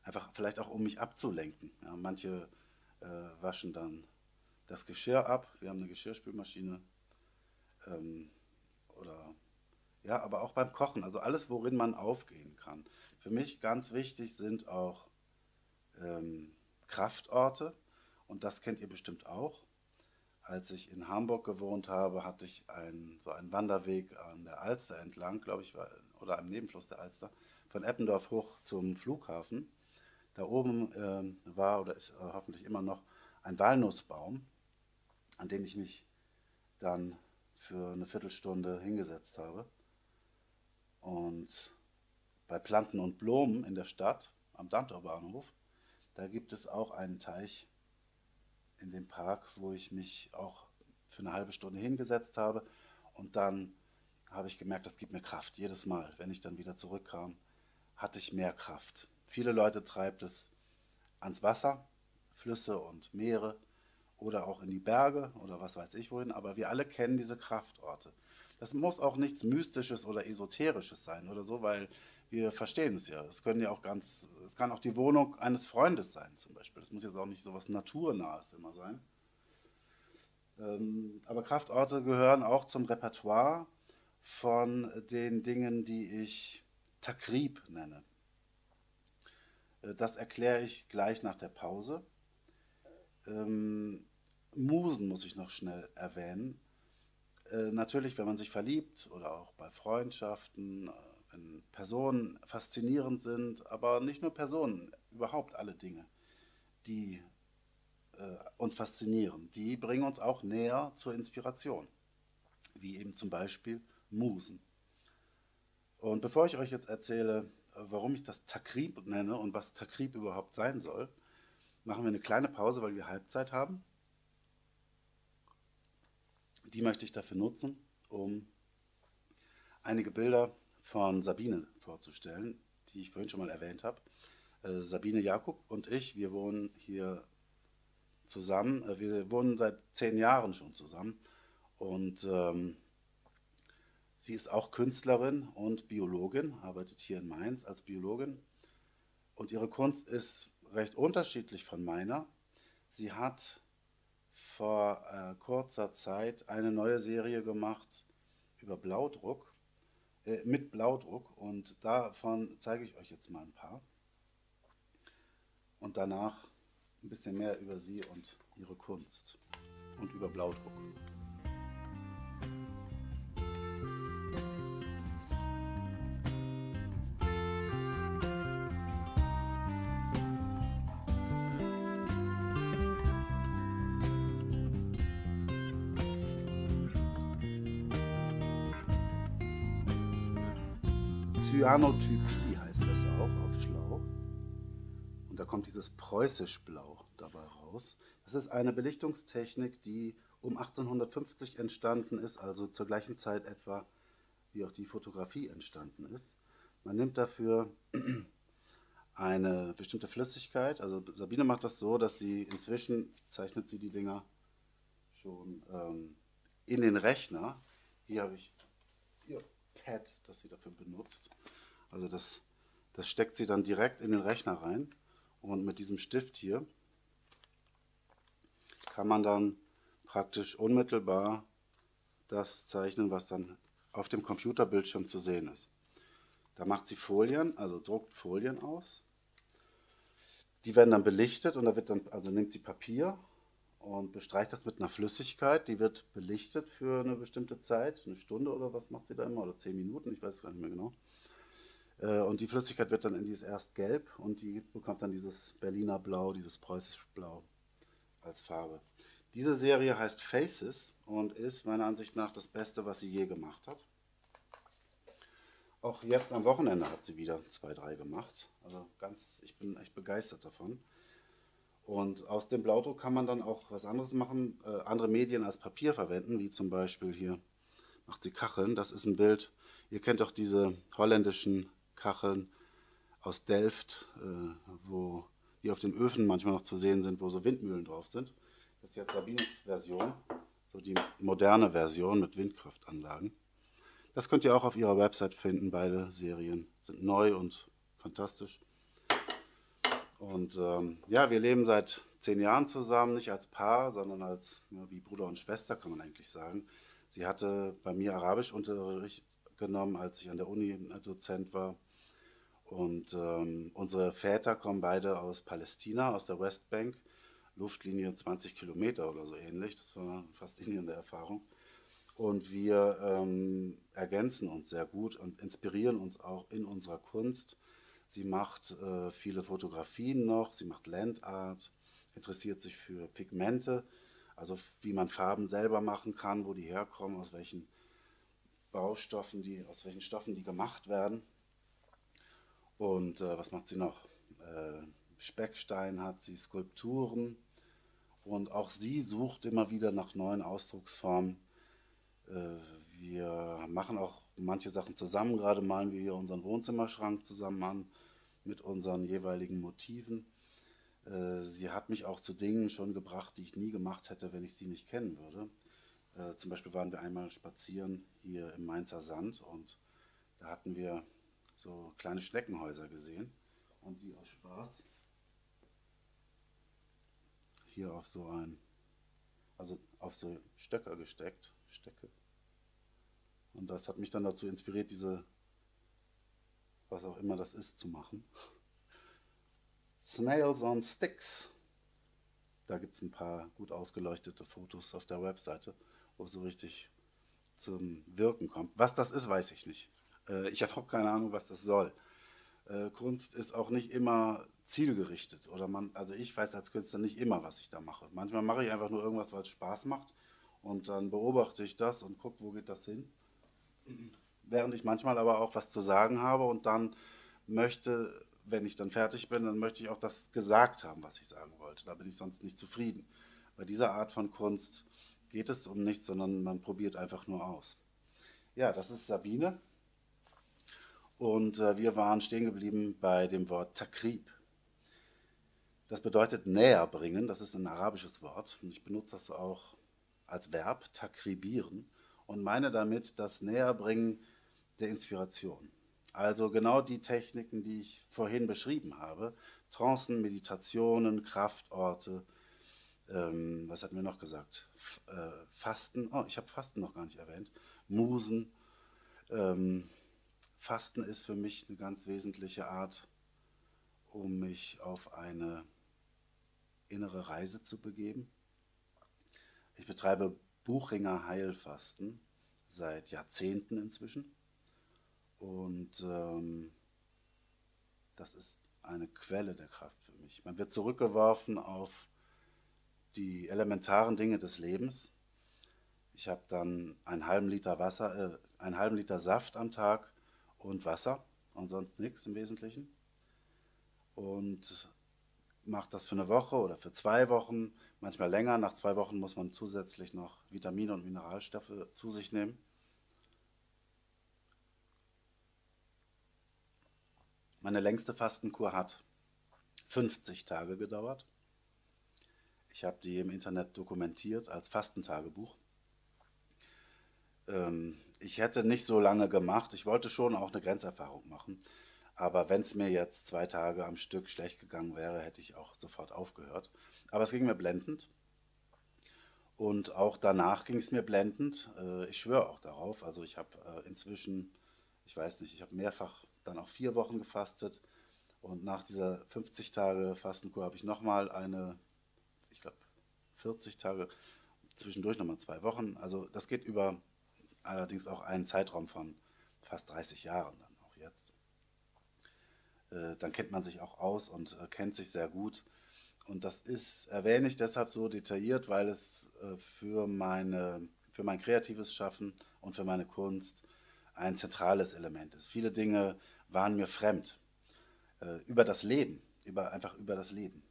S1: einfach vielleicht auch um mich abzulenken. Ja, manche waschen dann das Geschirr ab. Wir haben eine Geschirrspülmaschine ähm, oder ja, aber auch beim Kochen, also alles, worin man aufgehen kann. Für mich ganz wichtig sind auch ähm, Kraftorte und das kennt ihr bestimmt auch. Als ich in Hamburg gewohnt habe, hatte ich so einen Wanderweg an der Alster entlang, glaube ich, oder am Nebenfluss der Alster, von Eppendorf hoch zum Flughafen. Da oben war oder ist hoffentlich immer noch ein Walnussbaum, an dem ich mich dann für eine Viertelstunde hingesetzt habe. Und bei Planten und Blumen in der Stadt, am Dantorbahnhof, da gibt es auch einen Teich in dem Park, wo ich mich auch für eine halbe Stunde hingesetzt habe. Und dann habe ich gemerkt, das gibt mir Kraft. Jedes Mal, wenn ich dann wieder zurückkam, hatte ich mehr Kraft. Viele Leute treibt es ans Wasser, Flüsse und Meere oder auch in die Berge oder was weiß ich wohin, aber wir alle kennen diese Kraftorte. Das muss auch nichts Mystisches oder Esoterisches sein oder so, weil wir verstehen es ja. Es kann auch die Wohnung eines Freundes sein zum Beispiel. Das muss jetzt auch nicht so was Naturnahes immer sein. Aber Kraftorte gehören auch zum Repertoire von den Dingen, die ich Takrib nenne. Das erkläre ich gleich nach der Pause. Ähm, Musen muss ich noch schnell erwähnen. Natürlich, wenn man sich verliebt oder auch bei Freundschaften, wenn Personen faszinierend sind, aber nicht nur Personen, überhaupt alle Dinge, die uns faszinieren, die bringen uns auch näher zur Inspiration, wie eben zum Beispiel Musen. Und bevor ich euch jetzt erzähle, warum ich das Takrib nenne und was Takrib überhaupt sein soll, machen wir eine kleine Pause, weil wir Halbzeit haben. Die möchte ich dafür nutzen, um einige Bilder von Sabine vorzustellen, die ich vorhin schon mal erwähnt habe. Sabine Jakob und ich, wir wohnen hier zusammen. Wir wohnen seit 10 Jahren schon zusammen. Und sie ist auch Künstlerin und Biologin, arbeitet hier in Mainz als Biologin. Und ihre Kunst ist recht unterschiedlich von meiner. Sie hat vor kurzer Zeit eine neue Serie gemacht über Blaudruck, mit Blaudruck. Und davon zeige ich euch jetzt mal ein paar. Und danach ein bisschen mehr über sie und ihre Kunst und über Blaudruck. Cyanotypie heißt das auch auf Schlau. Und da kommt dieses preußisch Blau dabei raus. Das ist eine Belichtungstechnik, die um 1850 entstanden ist, also zur gleichen Zeit etwa, wie auch die Fotografie entstanden ist. Man nimmt dafür eine bestimmte Flüssigkeit. Also Sabine macht das so, dass sie inzwischen zeichnet sie die Dinger schon in den Rechner. Hier habe ich ihr Pad, das sie dafür benutzt. Also das steckt sie dann direkt in den Rechner rein. Und mit diesem Stift hier kann man dann praktisch unmittelbar das zeichnen, was dann auf dem Computerbildschirm zu sehen ist. Da macht sie Folien, also druckt Folien aus. Die werden dann belichtet und da wird dann, also nimmt sie Papier und bestreicht das mit einer Flüssigkeit. Die wird belichtet für eine bestimmte Zeit, eine Stunde oder was macht sie da immer, oder 10 Minuten, ich weiß es gar nicht mehr genau. Und die Flüssigkeit wird dann in dieses erst gelb und die bekommt dann dieses Berliner Blau, dieses preußische Blau als Farbe. Diese Serie heißt Faces und ist meiner Ansicht nach das Beste, was sie je gemacht hat. Auch jetzt am Wochenende hat sie wieder 2, 3 gemacht. Also ich bin echt begeistert davon. Und aus dem Blaudruck kann man dann auch was anderes machen, andere Medien als Papier verwenden, wie zum Beispiel hier macht sie Kacheln. Das ist ein Bild, ihr kennt doch diese holländischen Kacheln aus Delft, die auf den Öfen manchmal noch zu sehen sind, wo so Windmühlen drauf sind. Das ist jetzt Sabines Version, so die moderne Version mit Windkraftanlagen. Das könnt ihr auch auf ihrer Website finden. Beide Serien sind neu und fantastisch. Und ja, wir leben seit 10 Jahren zusammen, nicht als Paar, sondern als wie Bruder und Schwester, kann man eigentlich sagen. Sie hatte bei mir Arabischunterricht genommen, als ich an der Uni Dozent war. Und unsere Väter kommen beide aus Palästina, aus der Westbank. Luftlinie 20 Kilometer oder so ähnlich. Das war eine faszinierende Erfahrung. Und wir ergänzen uns sehr gut und inspirieren uns auch in unserer Kunst. Sie macht viele Fotografien noch, sie macht Landart, interessiert sich für Pigmente, also wie man Farben selber machen kann, wo die herkommen, aus welchen aus welchen Stoffen die gemacht werden. Und was macht sie noch? Speckstein hat sie, Skulpturen. Und auch sie sucht immer wieder nach neuen Ausdrucksformen. Wir machen auch manche Sachen zusammen. Gerade malen wir hier unseren Wohnzimmerschrank zusammen an mit unseren jeweiligen Motiven. Sie hat mich auch zu Dingen schon gebracht, die ich nie gemacht hätte, wenn ich sie nicht kennen würde. Zum Beispiel waren wir einmal spazieren hier im Mainzer Sand und da hatten wir so kleine Schneckenhäuser gesehen und die aus Spaß hier also auf so Stöcker gesteckt, Stecke. Und das hat mich dann dazu inspiriert, was auch immer das ist, zu machen. Snails on Sticks. Da gibt es ein paar gut ausgeleuchtete Fotos auf der Webseite, wo es so richtig zum Wirken kommt. Was das ist, weiß ich nicht. Ich habe auch keine Ahnung, was das soll. Kunst ist auch nicht immer zielgerichtet. Also ich weiß als Künstler nicht immer, was ich da mache. Manchmal mache ich einfach nur irgendwas, weil es Spaß macht. Und dann beobachte ich das und gucke, wo geht das hin. Während ich manchmal aber auch was zu sagen habe und dann möchte, wenn ich dann fertig bin, dann möchte ich auch das gesagt haben, was ich sagen wollte. Da bin ich sonst nicht zufrieden. Bei dieser Art von Kunst geht es um nichts, sondern man probiert einfach nur aus. Ja, das ist Sabine und wir waren stehen geblieben bei dem Wort Takrib. Das bedeutet näher bringen, das ist ein arabisches Wort und ich benutze das auch als Verb, takribieren, und meine damit das Näherbringen der Inspiration. Also genau die Techniken, die ich vorhin beschrieben habe, Trancen, Meditationen, Kraftorte, was hatten wir noch gesagt? Fasten, oh, ich habe Fasten noch gar nicht erwähnt, Musen. Ähm, Fasten ist für mich eine ganz wesentliche Art, um mich auf eine innere Reise zu begeben. Ich betreibe Buchinger Heilfasten seit Jahrzehnten inzwischen und das ist eine Quelle der Kraft für mich. Man wird zurückgeworfen auf die elementaren Dinge des Lebens. Ich habe dann einen halben Liter Saft am Tag und Wasser und sonst nichts im Wesentlichen. Und mache das für eine Woche oder für 2 Wochen, manchmal länger. Nach 2 Wochen muss man zusätzlich noch Vitamine und Mineralstoffe zu sich nehmen. Meine längste Fastenkur hat 50 Tage gedauert. Ich habe die im Internet dokumentiert als Fastentagebuch. Ich hätte nicht so lange gemacht. Ich wollte schon auch eine Grenzerfahrung machen. Aber wenn es mir jetzt 2 Tage am Stück schlecht gegangen wäre, hätte ich auch sofort aufgehört. Aber es ging mir blendend. Und auch danach ging es mir blendend. Ich schwöre auch darauf. Also ich habe inzwischen, ich weiß nicht, ich habe mehrfach dann auch 4 Wochen gefastet. Und nach dieser 50 Tage Fastenkur habe ich nochmal eine, ich glaube, 40 Tage, zwischendurch nochmal 2 Wochen. Also das geht über allerdings auch einen Zeitraum von fast 30 Jahren dann auch jetzt. Dann kennt man sich auch aus und kennt sich sehr gut. Und das erwähne ich deshalb so detailliert, weil es für mein kreatives Schaffen und für meine Kunst ein zentrales Element ist. Viele Dinge waren mir fremd. Über das Leben, einfach über das Leben.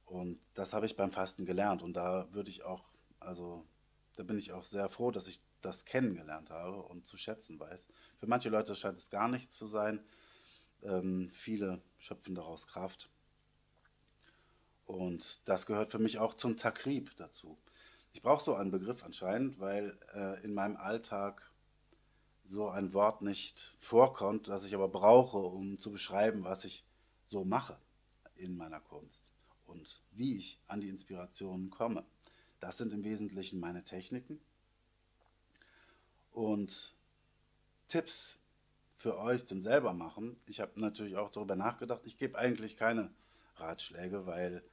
S1: Und das habe ich beim Fasten gelernt. Und also da bin ich auch sehr froh, dass ich das kennengelernt habe und zu schätzen weiß. Für manche Leute scheint es gar nichts zu sein. Viele schöpfen daraus Kraft. Und das gehört für mich auch zum Takrib dazu. Ich brauche so einen Begriff anscheinend, weil in meinem Alltag so ein Wort nicht vorkommt, das ich aber brauche, um zu beschreiben, was ich so mache in meiner Kunst und wie ich an die Inspirationen komme. Das sind im Wesentlichen meine Techniken und Tipps für euch zum Selbermachen. Ich habe natürlich auch darüber nachgedacht. Ich gebe eigentlich keine Ratschläge, weil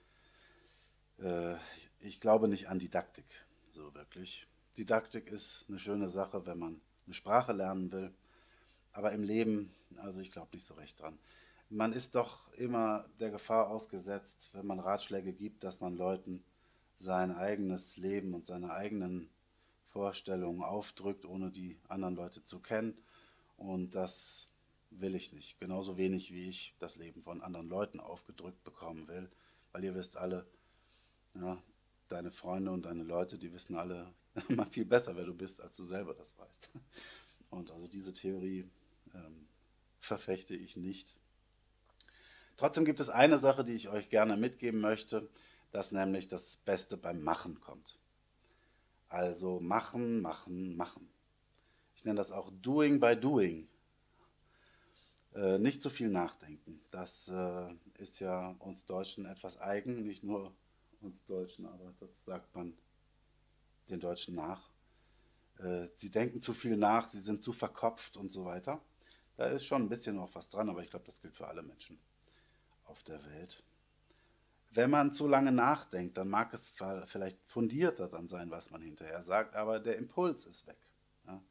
S1: Äh, ich glaube nicht an Didaktik, so wirklich. Didaktik ist eine schöne Sache, wenn man eine Sprache lernen will, aber im Leben, also ich glaube nicht so recht dran. Man ist doch immer der Gefahr ausgesetzt, wenn man Ratschläge gibt, dass man Leuten sein eigenes Leben und seine eigenen Vorstellungen aufdrückt, ohne die anderen Leute zu kennen. Und das will ich nicht. Genauso wenig wie ich das Leben von anderen Leuten aufgedrückt bekommen will, weil ihr wisst alle, ja, deine Freunde und deine Leute, die wissen alle immer viel besser, wer du bist, als du selber das weißt. Und also diese Theorie verfechte ich nicht. Trotzdem gibt es eine Sache, die ich euch gerne mitgeben möchte, dass nämlich das Beste beim Machen kommt. Also machen, machen, machen. Ich nenne das auch Doing by Doing. Nicht zu viel nachdenken. Das ist ja uns Deutschen etwas eigen, nicht nur uns Deutschen, aber das sagt man den Deutschen nach. Sie denken zu viel nach, sie sind zu verkopft und so weiter. Da ist schon ein bisschen noch was dran, aber ich glaube, das gilt für alle Menschen auf der Welt. Wenn man zu lange nachdenkt, dann mag es vielleicht fundierter dann sein, was man hinterher sagt, aber der Impuls ist weg. Ja?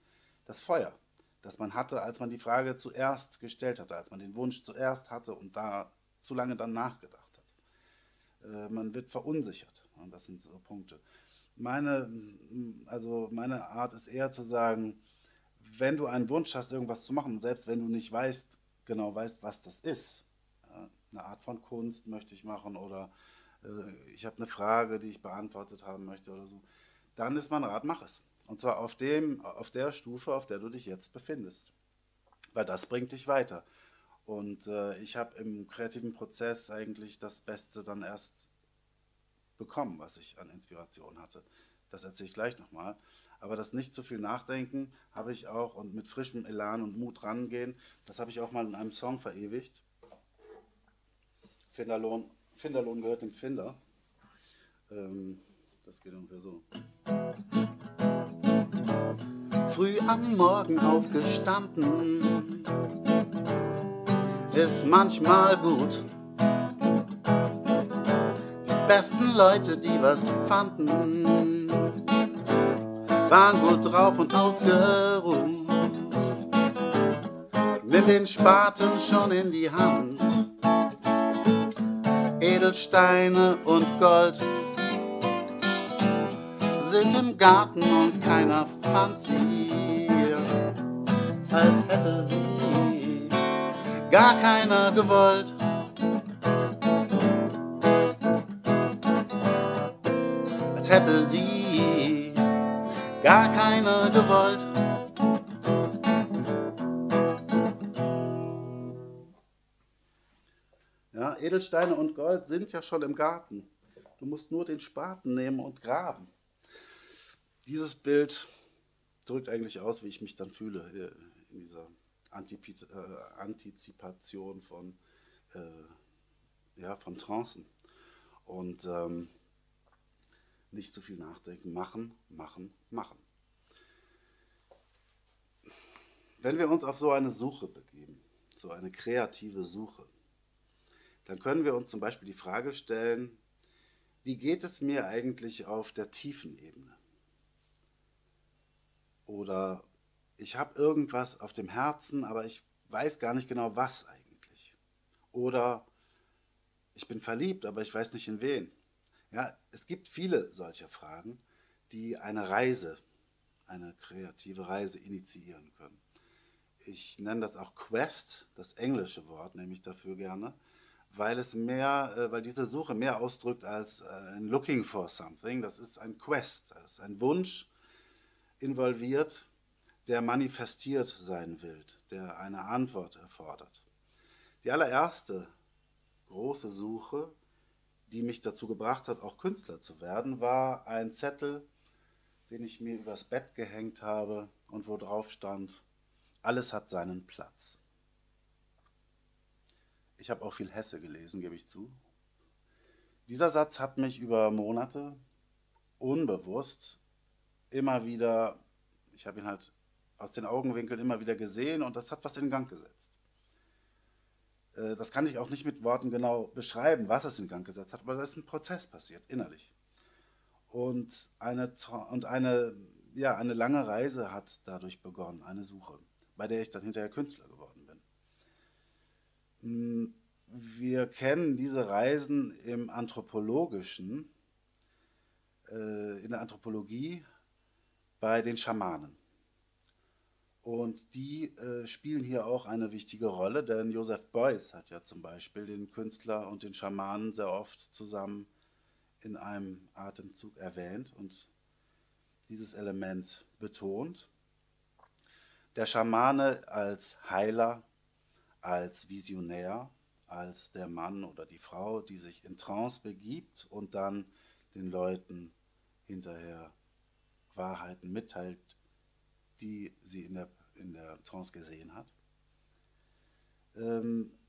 S1: Das Feuer, das man hatte, als man die Frage zuerst gestellt hatte, als man den Wunsch zuerst hatte und da zu lange dann nachgedacht hat. Man wird verunsichert. Und das sind so Punkte. Meine, meine Art ist eher zu sagen, wenn du einen Wunsch hast, irgendwas zu machen, selbst wenn du nicht genau weißt, was das ist, eine Art von Kunst möchte ich machen oder ich habe eine Frage, die ich beantwortet haben möchte oder so, dann ist mein Rat, mach es. Und zwar auf der Stufe, auf der du dich jetzt befindest. Weil das bringt dich weiter. Und ich habe im kreativen Prozess eigentlich das Beste dann erst bekommen, was ich an Inspiration hatte. Das erzähle ich gleich nochmal. Aber das nicht zu viel Nachdenken habe ich auch und mit frischem Elan und Mut rangehen, das habe ich auch mal in einem Song verewigt. Finderlohn, Finderlohn gehört dem Finder. Das geht ungefähr so. Früh am Morgen aufgestanden ist manchmal gut. Die besten Leute, die was fanden, waren gut drauf und ausgeruht. Nimm den Spaten schon in die Hand. Edelsteine und Gold sind im Garten und keiner fand sie, als hätte sie gar keiner gewollt. Als hätte sie gar keiner gewollt. Ja, Edelsteine und Gold sind ja schon im Garten. Du musst nur den Spaten nehmen und graben. Dieses Bild drückt eigentlich aus, wie ich mich dann fühle in dieser Antizipation von Trancen. Und nicht zu viel nachdenken, machen, machen, machen. Wenn wir uns auf so eine Suche begeben, so eine kreative Suche, dann können wir uns zum Beispiel die Frage stellen, wie geht es mir eigentlich auf der tiefen Ebene? Oder ich habe irgendwas auf dem Herzen, aber ich weiß gar nicht genau, was eigentlich. Oder ich bin verliebt, aber ich weiß nicht in wen. Ja, es gibt viele solcher Fragen, die eine kreative Reise initiieren können. Ich nenne das auch Quest, das englische Wort nehme ich dafür gerne, weil diese Suche mehr ausdrückt als ein Looking for something. Das ist ein Quest, das ist ein Wunsch involviert, der manifestiert sein will, der eine Antwort erfordert. Die allererste große Suche, die mich dazu gebracht hat, auch Künstler zu werden, war ein Zettel, den ich mir übers Bett gehängt habe und wo drauf stand, alles hat seinen Platz. Ich habe auch viel Hesse gelesen, gebe ich zu. Dieser Satz hat mich über Monate unbewusst immer wieder, ich habe ihn halt aus den Augenwinkeln immer wieder gesehen und das hat was in Gang gesetzt. Das kann ich auch nicht mit Worten genau beschreiben, was es in Gang gesetzt hat, aber da ist ein Prozess passiert, innerlich. Und eine lange Reise hat dadurch begonnen, eine Suche, bei der ich dann hinterher Künstler geworden bin. Wir kennen diese Reisen in der Anthropologie bei den Schamanen. Und die spielen hier auch eine wichtige Rolle, denn Joseph Beuys hat ja zum Beispiel den Künstler und den Schamanen sehr oft zusammen in einem Atemzug erwähnt und dieses Element betont. Der Schamane als Heiler, als Visionär, als der Mann oder die Frau, die sich in Trance begibt und dann den Leuten hinterher Wahrheiten mitteilt, die sie in der Trance gesehen hat.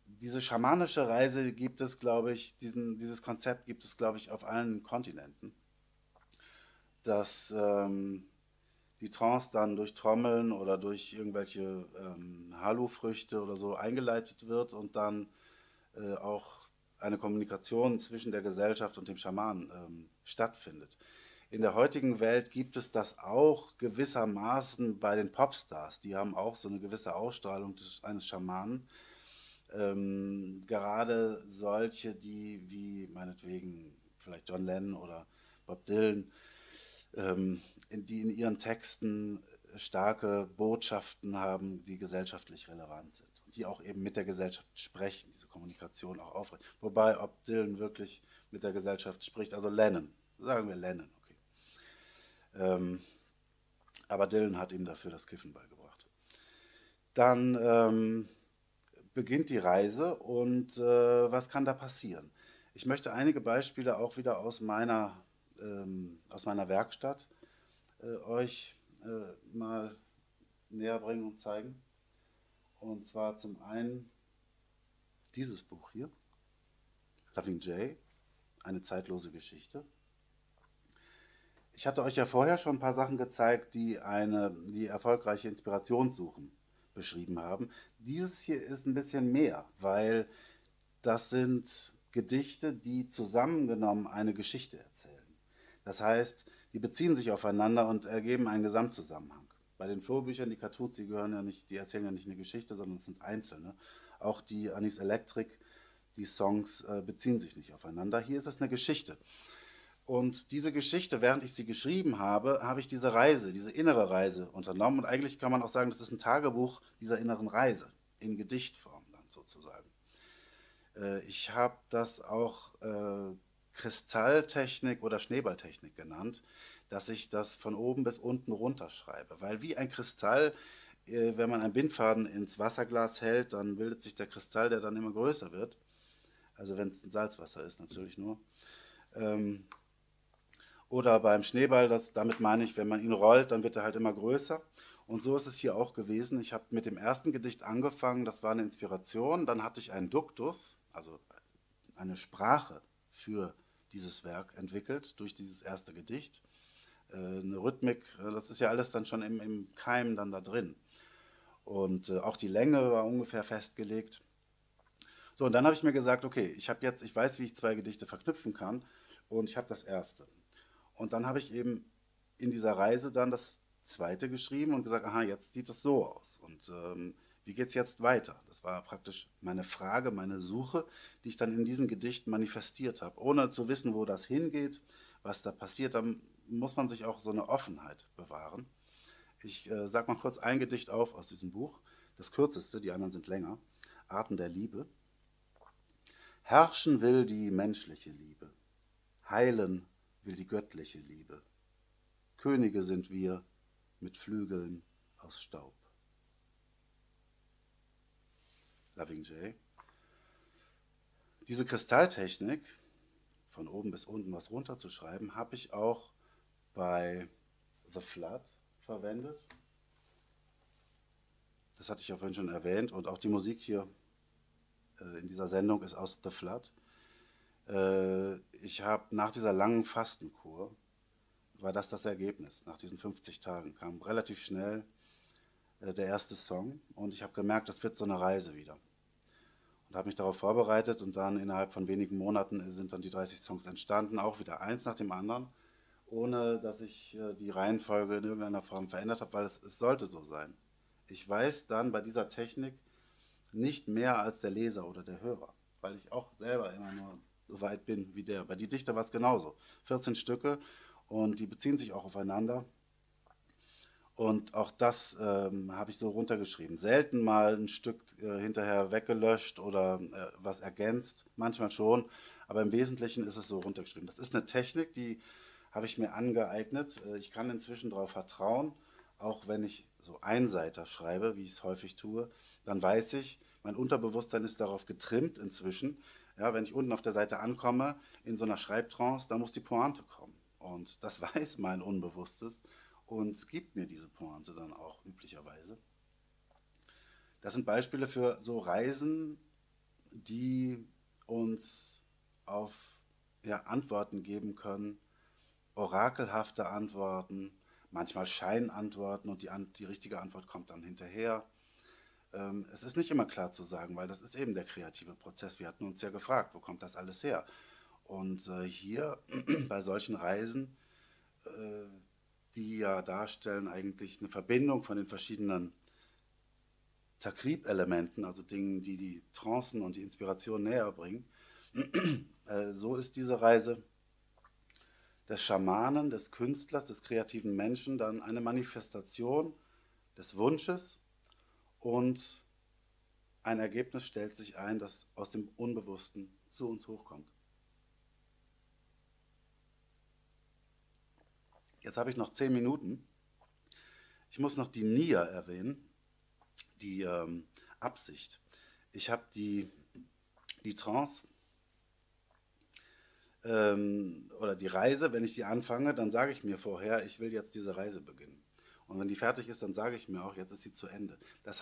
S1: Diese schamanische Reise gibt es, glaube ich, dieses Konzept gibt es, glaube ich, auf allen Kontinenten. Dass die Trance dann durch Trommeln oder durch irgendwelche Halufrüchte oder so eingeleitet wird und dann auch eine Kommunikation zwischen der Gesellschaft und dem Schamanen stattfindet. In der heutigen Welt gibt es das auch gewissermaßen bei den Popstars. Die haben auch so eine gewisse Ausstrahlung eines Schamanen. Gerade solche, die wie meinetwegen vielleicht John Lennon oder Bob Dylan, die in ihren Texten starke Botschaften haben, die gesellschaftlich relevant sind. die auch eben mit der Gesellschaft sprechen, diese Kommunikation auch aufrecht. Wobei, ob Dylan wirklich mit der Gesellschaft spricht, also Lennon, sagen wir Lennon, okay. Ähm, aber Dylan hat ihm dafür das Kiffen beigebracht. Dann beginnt die Reise und was kann da passieren? Ich möchte einige Beispiele auch wieder aus meiner Werkstatt euch mal näher bringen und zeigen. Und zwar zum einen dieses Buch hier, Loving Jay, eine zeitlose Geschichte. Ich hatte euch ja vorher schon ein paar Sachen gezeigt, die erfolgreiche Inspirationssuchen beschrieben haben. Dieses hier ist ein bisschen mehr, weil das sind Gedichte, die zusammengenommen eine Geschichte erzählen. Das heißt, die beziehen sich aufeinander und ergeben einen Gesamtzusammenhang. Bei den Vorbüchern, die Cartoons, die erzählen ja nicht eine Geschichte, sondern es sind einzelne. Auch die Anis Electric, die Songs beziehen sich nicht aufeinander. Hier ist es eine Geschichte. Und diese Geschichte, während ich sie geschrieben habe, habe ich diese Reise, diese innere Reise unternommen. Und eigentlich kann man auch sagen, das ist ein Tagebuch dieser inneren Reise, in Gedichtform dann sozusagen. Ich habe das auch Kristalltechnik oder Schneeballtechnik genannt, dass ich das von oben bis unten runterschreibe. Weil wie ein Kristall, wenn man einen Bindfaden ins Wasserglas hält, dann bildet sich der Kristall, der dann immer größer wird. Also wenn es ein Salzwasser ist natürlich nur. Ähm, oder beim Schneeball, damit meine ich, wenn man ihn rollt, dann wird er halt immer größer. Und so ist es hier auch gewesen. Ich habe mit dem ersten Gedicht angefangen, das war eine Inspiration. Dann hatte ich einen Duktus, also eine Sprache für dieses Werk entwickelt durch dieses erste Gedicht. Eine Rhythmik, das ist ja alles dann schon im Keim dann da drin. Und auch die Länge war ungefähr festgelegt. So, und dann habe ich mir gesagt, okay, ich weiß, wie ich zwei Gedichte verknüpfen kann und ich habe das erste. Und dann habe ich eben in dieser Reise dann das zweite geschrieben und gesagt, aha, jetzt sieht es so aus. Und wie geht es jetzt weiter? Das war praktisch meine Frage, meine Suche, die ich dann in diesem Gedicht manifestiert habe, ohne zu wissen, wo das hingeht, was da passiert. Dann muss man sich auch so eine Offenheit bewahren. Ich sage mal kurz ein Gedicht auf aus diesem Buch, das kürzeste, die anderen sind länger. Arten der Liebe. Herrschen will die menschliche Liebe, heilen will die göttliche Liebe. Könige sind wir mit Flügeln aus Staub. Loving Jay. Diese Kristalltechnik, von oben bis unten was runterzuschreiben, habe ich auch bei The Flood verwendet. Das hatte ich ja vorhin schon erwähnt und auch die Musik hier in dieser Sendung ist aus The Flood. Ich habe nach dieser langen Fastenkur, war das Ergebnis. Nach diesen 50 Tagen kam relativ schnell der erste Song und ich habe gemerkt, das wird so eine Reise wieder. Und habe mich darauf vorbereitet und dann innerhalb von wenigen Monaten sind dann die 30 Songs entstanden, auch wieder eins nach dem anderen, ohne dass ich die Reihenfolge in irgendeiner Form verändert habe, weil es sollte so sein. Ich weiß dann bei dieser Technik nicht mehr als der Leser oder der Hörer, weil ich auch selber immer nur so weit bin wie der. Bei die Dichter war es genauso. 14 Stücke und die beziehen sich auch aufeinander. Und auch das habe ich so runtergeschrieben. Selten mal ein Stück hinterher weggelöscht oder was ergänzt, manchmal schon, aber im Wesentlichen ist es so runtergeschrieben. Das ist eine Technik, die habe ich mir angeeignet. Ich kann inzwischen darauf vertrauen, auch wenn ich so Einseiter schreibe, wie ich es häufig tue, dann weiß ich, mein Unterbewusstsein ist darauf getrimmt inzwischen. Ja, wenn ich unten auf der Seite ankomme, in so einer Schreibtrance, da muss die Pointe kommen. Und das weiß mein Unbewusstes und gibt mir diese Pointe dann auch üblicherweise. Das sind Beispiele für so Reisen, die uns auf Antworten geben können, orakelhafte Antworten, manchmal Scheinantworten und die richtige Antwort kommt dann hinterher. Es ist nicht immer klar zu sagen, weil das ist eben der kreative Prozess. Wir hatten uns ja gefragt, wo kommt das alles her? Und hier bei solchen Reisen, äh, die ja darstellen eigentlich eine Verbindung von den verschiedenen Takrib-Elementen, also Dingen, die die Trancen und die Inspiration näher bringen, so ist diese Reise des Schamanen, des Künstlers, des kreativen Menschen dann eine Manifestation des Wunsches und ein Ergebnis stellt sich ein, das aus dem Unbewussten zu uns hochkommt. Jetzt habe ich noch 10 Minuten. Ich muss noch die Nia erwähnen, die Absicht. Ich habe die Trance oder die Reise, wenn ich die anfange, dann sage ich mir vorher, ich will jetzt diese Reise beginnen. Und wenn die fertig ist, dann sage ich mir auch, jetzt ist sie zu Ende. Das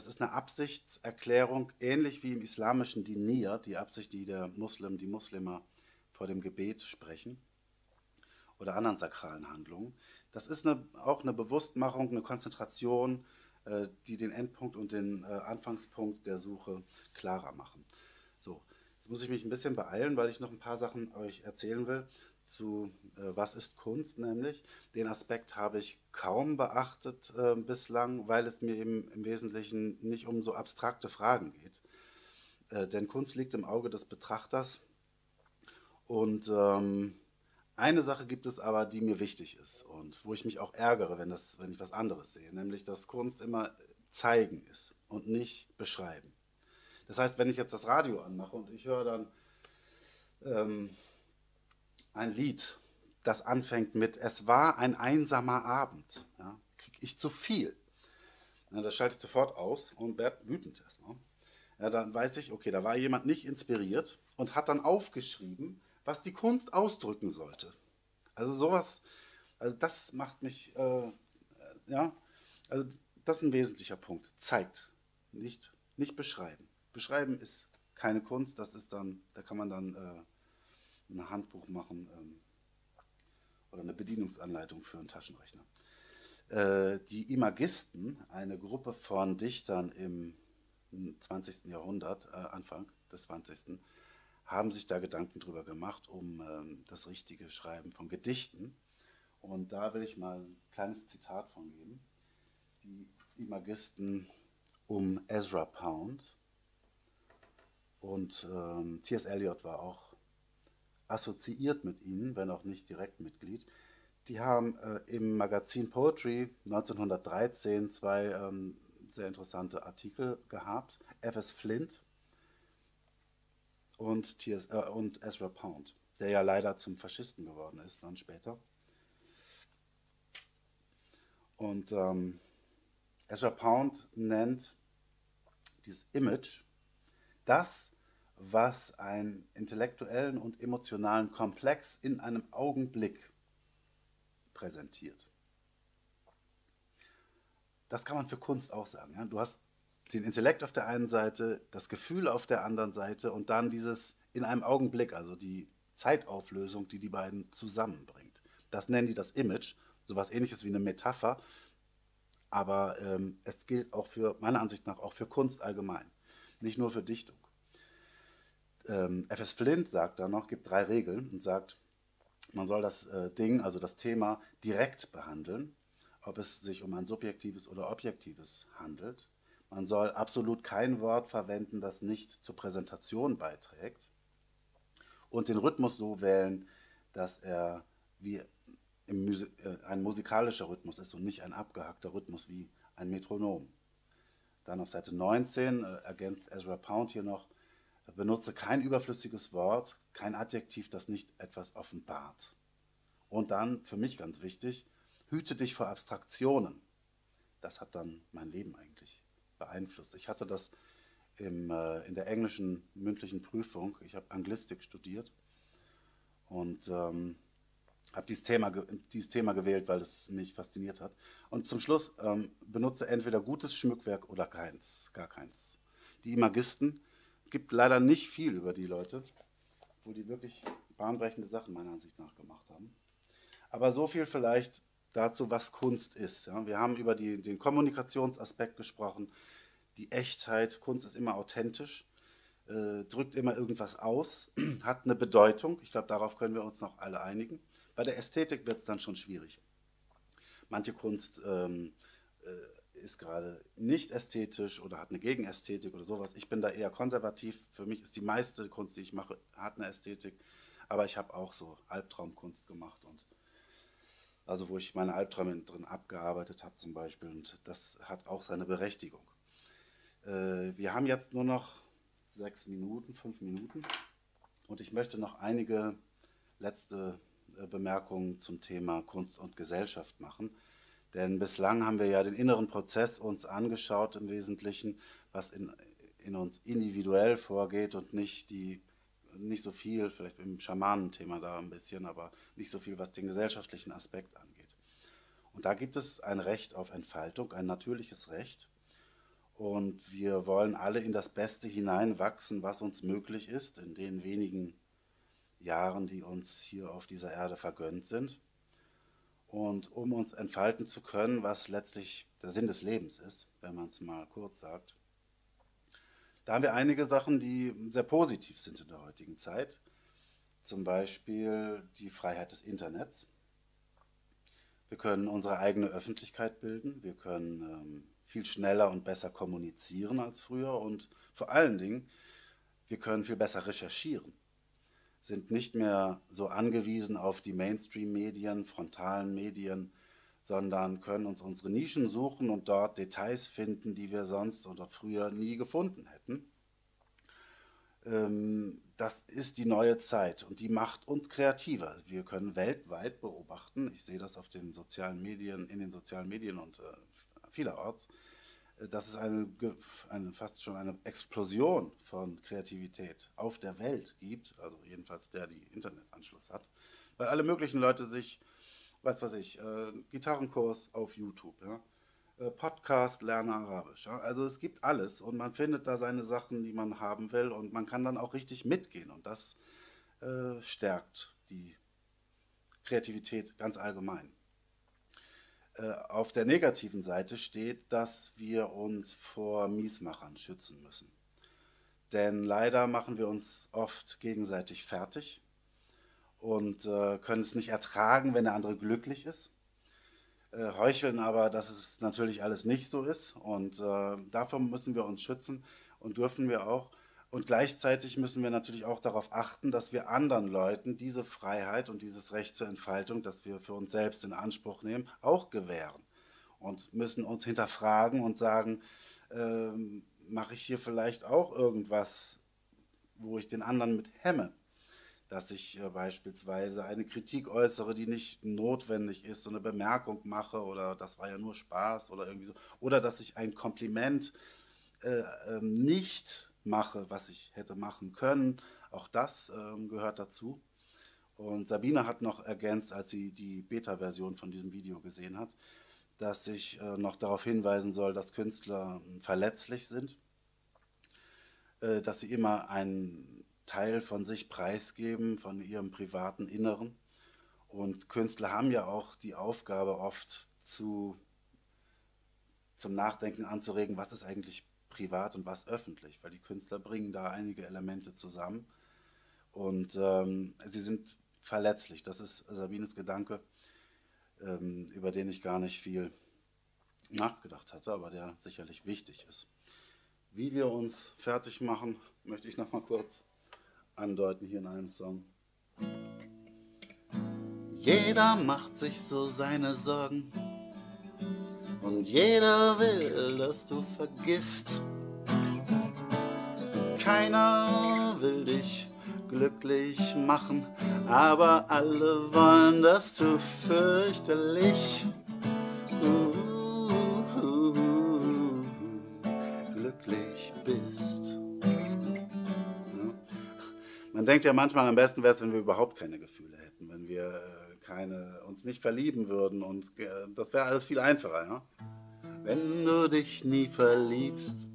S1: ist eine Absichtserklärung, ähnlich wie im Islamischen die Niyyah, die Absicht, die der Muslim, die Muslima vor dem Gebet sprechen oder anderen sakralen Handlungen. Das ist auch eine Bewusstmachung, eine Konzentration, die den Endpunkt und den Anfangspunkt der Suche klarer machen. So, jetzt muss ich mich ein bisschen beeilen, weil ich noch ein paar Sachen euch erzählen will zu was ist Kunst nämlich. Den Aspekt habe ich kaum beachtet bislang, weil es mir eben im Wesentlichen nicht um so abstrakte Fragen geht. Denn Kunst liegt im Auge des Betrachters und eine Sache gibt es aber, die mir wichtig ist und wo ich mich auch ärgere, wenn ich was anderes sehe, nämlich dass Kunst immer zeigen ist und nicht beschreiben. Das heißt, wenn ich jetzt das Radio anmache und ich höre dann ähm, ein Lied, das anfängt mit Es war ein einsamer Abend, ja, kriege ich zu viel. Ja, das schalte ich sofort aus und werde wütend erstmal. Ja, dann weiß ich, okay, da war jemand nicht inspiriert und hat dann aufgeschrieben, was die Kunst ausdrücken sollte. Also sowas, also das macht mich, ja, also das ist ein wesentlicher Punkt. Zeigt, nicht beschreiben. Beschreiben ist keine Kunst, das ist dann, da kann man dann ein Handbuch machen oder eine Bedienungsanleitung für einen Taschenrechner. Die Imagisten, eine Gruppe von Dichtern im 20. Jahrhundert, Anfang des 20., haben sich da Gedanken drüber gemacht, um das richtige Schreiben von Gedichten. Und da will ich mal ein kleines Zitat von geben. Die Imagisten um Ezra Pound und T.S. Eliot war auch assoziiert mit ihnen, wenn auch nicht direkt Mitglied. Die haben im Magazin Poetry 1913 zwei sehr interessante Artikel gehabt. F.S. Flint und Ezra Pound, der ja leider zum Faschisten geworden ist dann später. Und Ezra Pound nennt dieses Image das, was einen intellektuellen und emotionalen Komplex in einem Augenblick präsentiert. Das kann man für Kunst auch sagen. Ja? Du hast den Intellekt auf der einen Seite, das Gefühl auf der anderen Seite und dann dieses in einem Augenblick, also die Zeitauflösung, die die beiden zusammenbringt. Das nennen die das Image, sowas ähnliches wie eine Metapher, aber es gilt auch für, meiner Ansicht nach, auch für Kunst allgemein, nicht nur für Dichtung. F.S. Flint sagt dann noch, gibt 3 Regeln und sagt, man soll das Ding, also das Thema, direkt behandeln, ob es sich um ein subjektives oder objektives handelt. Man soll absolut kein Wort verwenden, das nicht zur Präsentation beiträgt. Und den Rhythmus so wählen, dass er wie ein musikalischer Rhythmus ist und nicht ein abgehackter Rhythmus wie ein Metronom. Dann auf Seite 19 ergänzt Ezra Pound hier noch, benutze kein überflüssiges Wort, kein Adjektiv, das nicht etwas offenbart. Und dann, für mich ganz wichtig, hüte dich vor Abstraktionen. Das hat dann mein Leben eigentlich beeinflusst. Ich hatte das in der englischen mündlichen Prüfung, ich habe Anglistik studiert und habe dieses Thema gewählt, weil es mich fasziniert hat. Und zum Schluss benutze entweder gutes Schmückwerk oder keins, gar keins. Die Imagisten, gibt leider nicht viel über die Leute, wo die wirklich bahnbrechende Sachen meiner Ansicht nach gemacht haben. Aber so viel vielleicht dazu, was Kunst ist. Ja? Wir haben über den Kommunikationsaspekt gesprochen, die Echtheit. Kunst ist immer authentisch, drückt immer irgendwas aus, hat eine Bedeutung. Ich glaube, darauf können wir uns noch alle einigen. Bei der Ästhetik wird es dann schon schwierig. Manche Kunst ist gerade nicht ästhetisch oder hat eine Gegenästhetik oder sowas. Ich bin da eher konservativ. Für mich ist die meiste Kunst, die ich mache, hat eine Ästhetik. Aber ich habe auch so Albtraumkunst gemacht und also wo ich meine Albträume drin abgearbeitet habe zum Beispiel und das hat auch seine Berechtigung. Wir haben jetzt nur noch 5 Minuten und ich möchte noch einige letzte Bemerkungen zum Thema Kunst und Gesellschaft machen. Denn bislang haben wir ja den inneren Prozess uns angeschaut im Wesentlichen, was in uns individuell vorgeht und nicht so viel, vielleicht im Schamanenthema da ein bisschen, aber nicht so viel, was den gesellschaftlichen Aspekt angeht. Und da gibt es ein Recht auf Entfaltung, ein natürliches Recht. Und wir wollen alle in das Beste hineinwachsen, was uns möglich ist, in den wenigen Jahren, die uns hier auf dieser Erde vergönnt sind. Und um uns entfalten zu können, was letztlich der Sinn des Lebens ist, wenn man es mal kurz sagt, da haben wir einige Sachen, die sehr positiv sind in der heutigen Zeit. Zum Beispiel die Freiheit des Internets. Wir können unsere eigene Öffentlichkeit bilden, wir können viel schneller und besser kommunizieren als früher und vor allen Dingen, wir können viel besser recherchieren, sind nicht mehr so angewiesen auf die Mainstream-Medien, frontalen Medien, sondern können uns unsere Nischen suchen und dort Details finden, die wir sonst oder früher nie gefunden hätten. Das ist die neue Zeit und die macht uns kreativer. Wir können weltweit beobachten, ich sehe das auf den sozialen Medien, in den sozialen Medien und vielerorts, dass es fast schon eine Explosion von Kreativität auf der Welt gibt, also jedenfalls der, die Internetanschluss hat, weil alle möglichen Leute sich, was weiß ich, Gitarrenkurs auf YouTube, ja, Podcast, lerne Arabisch. Ja. Also es gibt alles und man findet da seine Sachen, die man haben will und man kann dann auch richtig mitgehen und das stärkt die Kreativität ganz allgemein. Auf der negativen Seite steht, dass wir uns vor Miesmachern schützen müssen. Denn leider machen wir uns oft gegenseitig fertig und können es nicht ertragen, wenn der andere glücklich ist. Heucheln aber, dass es natürlich alles nicht so ist und davor müssen wir uns schützen und dürfen wir auch. Und gleichzeitig müssen wir natürlich auch darauf achten, dass wir anderen Leuten diese Freiheit und dieses Recht zur Entfaltung, das wir für uns selbst in Anspruch nehmen, auch gewähren. Und müssen uns hinterfragen und sagen, mache ich hier vielleicht auch irgendwas, wo ich den anderen mit hemme? Dass ich beispielsweise eine Kritik äußere, die nicht notwendig ist, so eine Bemerkung mache oder das war ja nur Spaß oder irgendwie so. Oder dass ich ein Kompliment nicht mache, was ich hätte machen können. Auch das gehört dazu. Und Sabine hat noch ergänzt, als sie die Beta-Version von diesem Video gesehen hat, dass ich noch darauf hinweisen soll, dass Künstler verletzlich sind, dass sie immer einen Teil von sich preisgeben, von ihrem privaten Inneren. Und Künstler haben ja auch die Aufgabe oft zum Nachdenken anzuregen, was ist eigentlich privat und was öffentlich, weil die Künstler bringen da einige Elemente zusammen und sie sind verletzlich. Das ist Sabines Gedanke, über den ich gar nicht viel nachgedacht hatte, aber der sicherlich wichtig ist. Wie wir uns fertig machen, möchte ich noch mal kurz andeuten hier in einem Song. Jeder macht sich so seine Sorgen und jeder will, dass du vergisst. Keiner will dich glücklich machen, aber alle wollen, dass du fürchterlich glücklich bist. Ja. Man denkt ja manchmal, am besten wäre es, wenn wir überhaupt keine Gefühle hätten, wenn wir uns nicht verlieben würden und das wäre alles viel einfacher. Ja? Wenn du dich nie verliebst,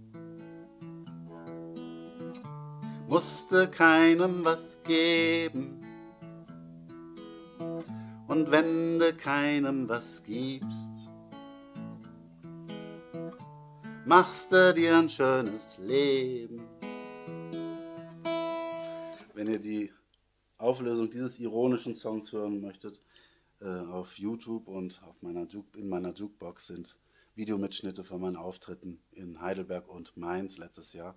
S1: musste keinem was geben. Und wenn du keinem was gibst, machst du dir ein schönes Leben. Wenn ihr die Auflösung dieses ironischen Songs hören möchtet, auf YouTube und in meiner Jukebox sind Videomitschnitte von meinen Auftritten in Heidelberg und Mainz letztes Jahr,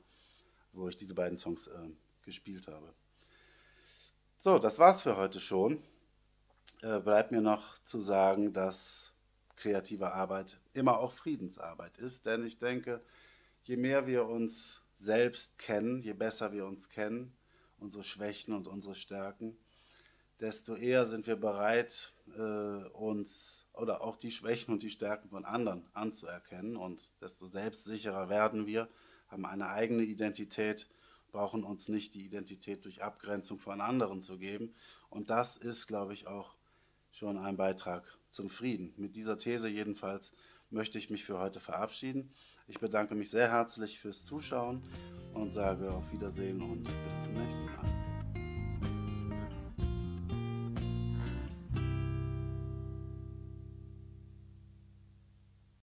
S1: wo ich diese beiden Songs gespielt habe. So, das war's für heute schon. Bleibt mir noch zu sagen, dass kreative Arbeit immer auch Friedensarbeit ist, denn ich denke, je mehr wir uns selbst kennen, je besser wir uns kennen, unsere Schwächen und unsere Stärken, desto eher sind wir bereit, uns oder auch die Schwächen und die Stärken von anderen anzuerkennen und desto selbstsicherer werden wir, haben eine eigene Identität, brauchen uns nicht die Identität durch Abgrenzung von anderen zu geben. Und das ist, glaube ich, auch schon ein Beitrag zum Frieden. Mit dieser These jedenfalls möchte ich mich für heute verabschieden. Ich bedanke mich sehr herzlich fürs Zuschauen und sage auf Wiedersehen und bis zum nächsten Mal.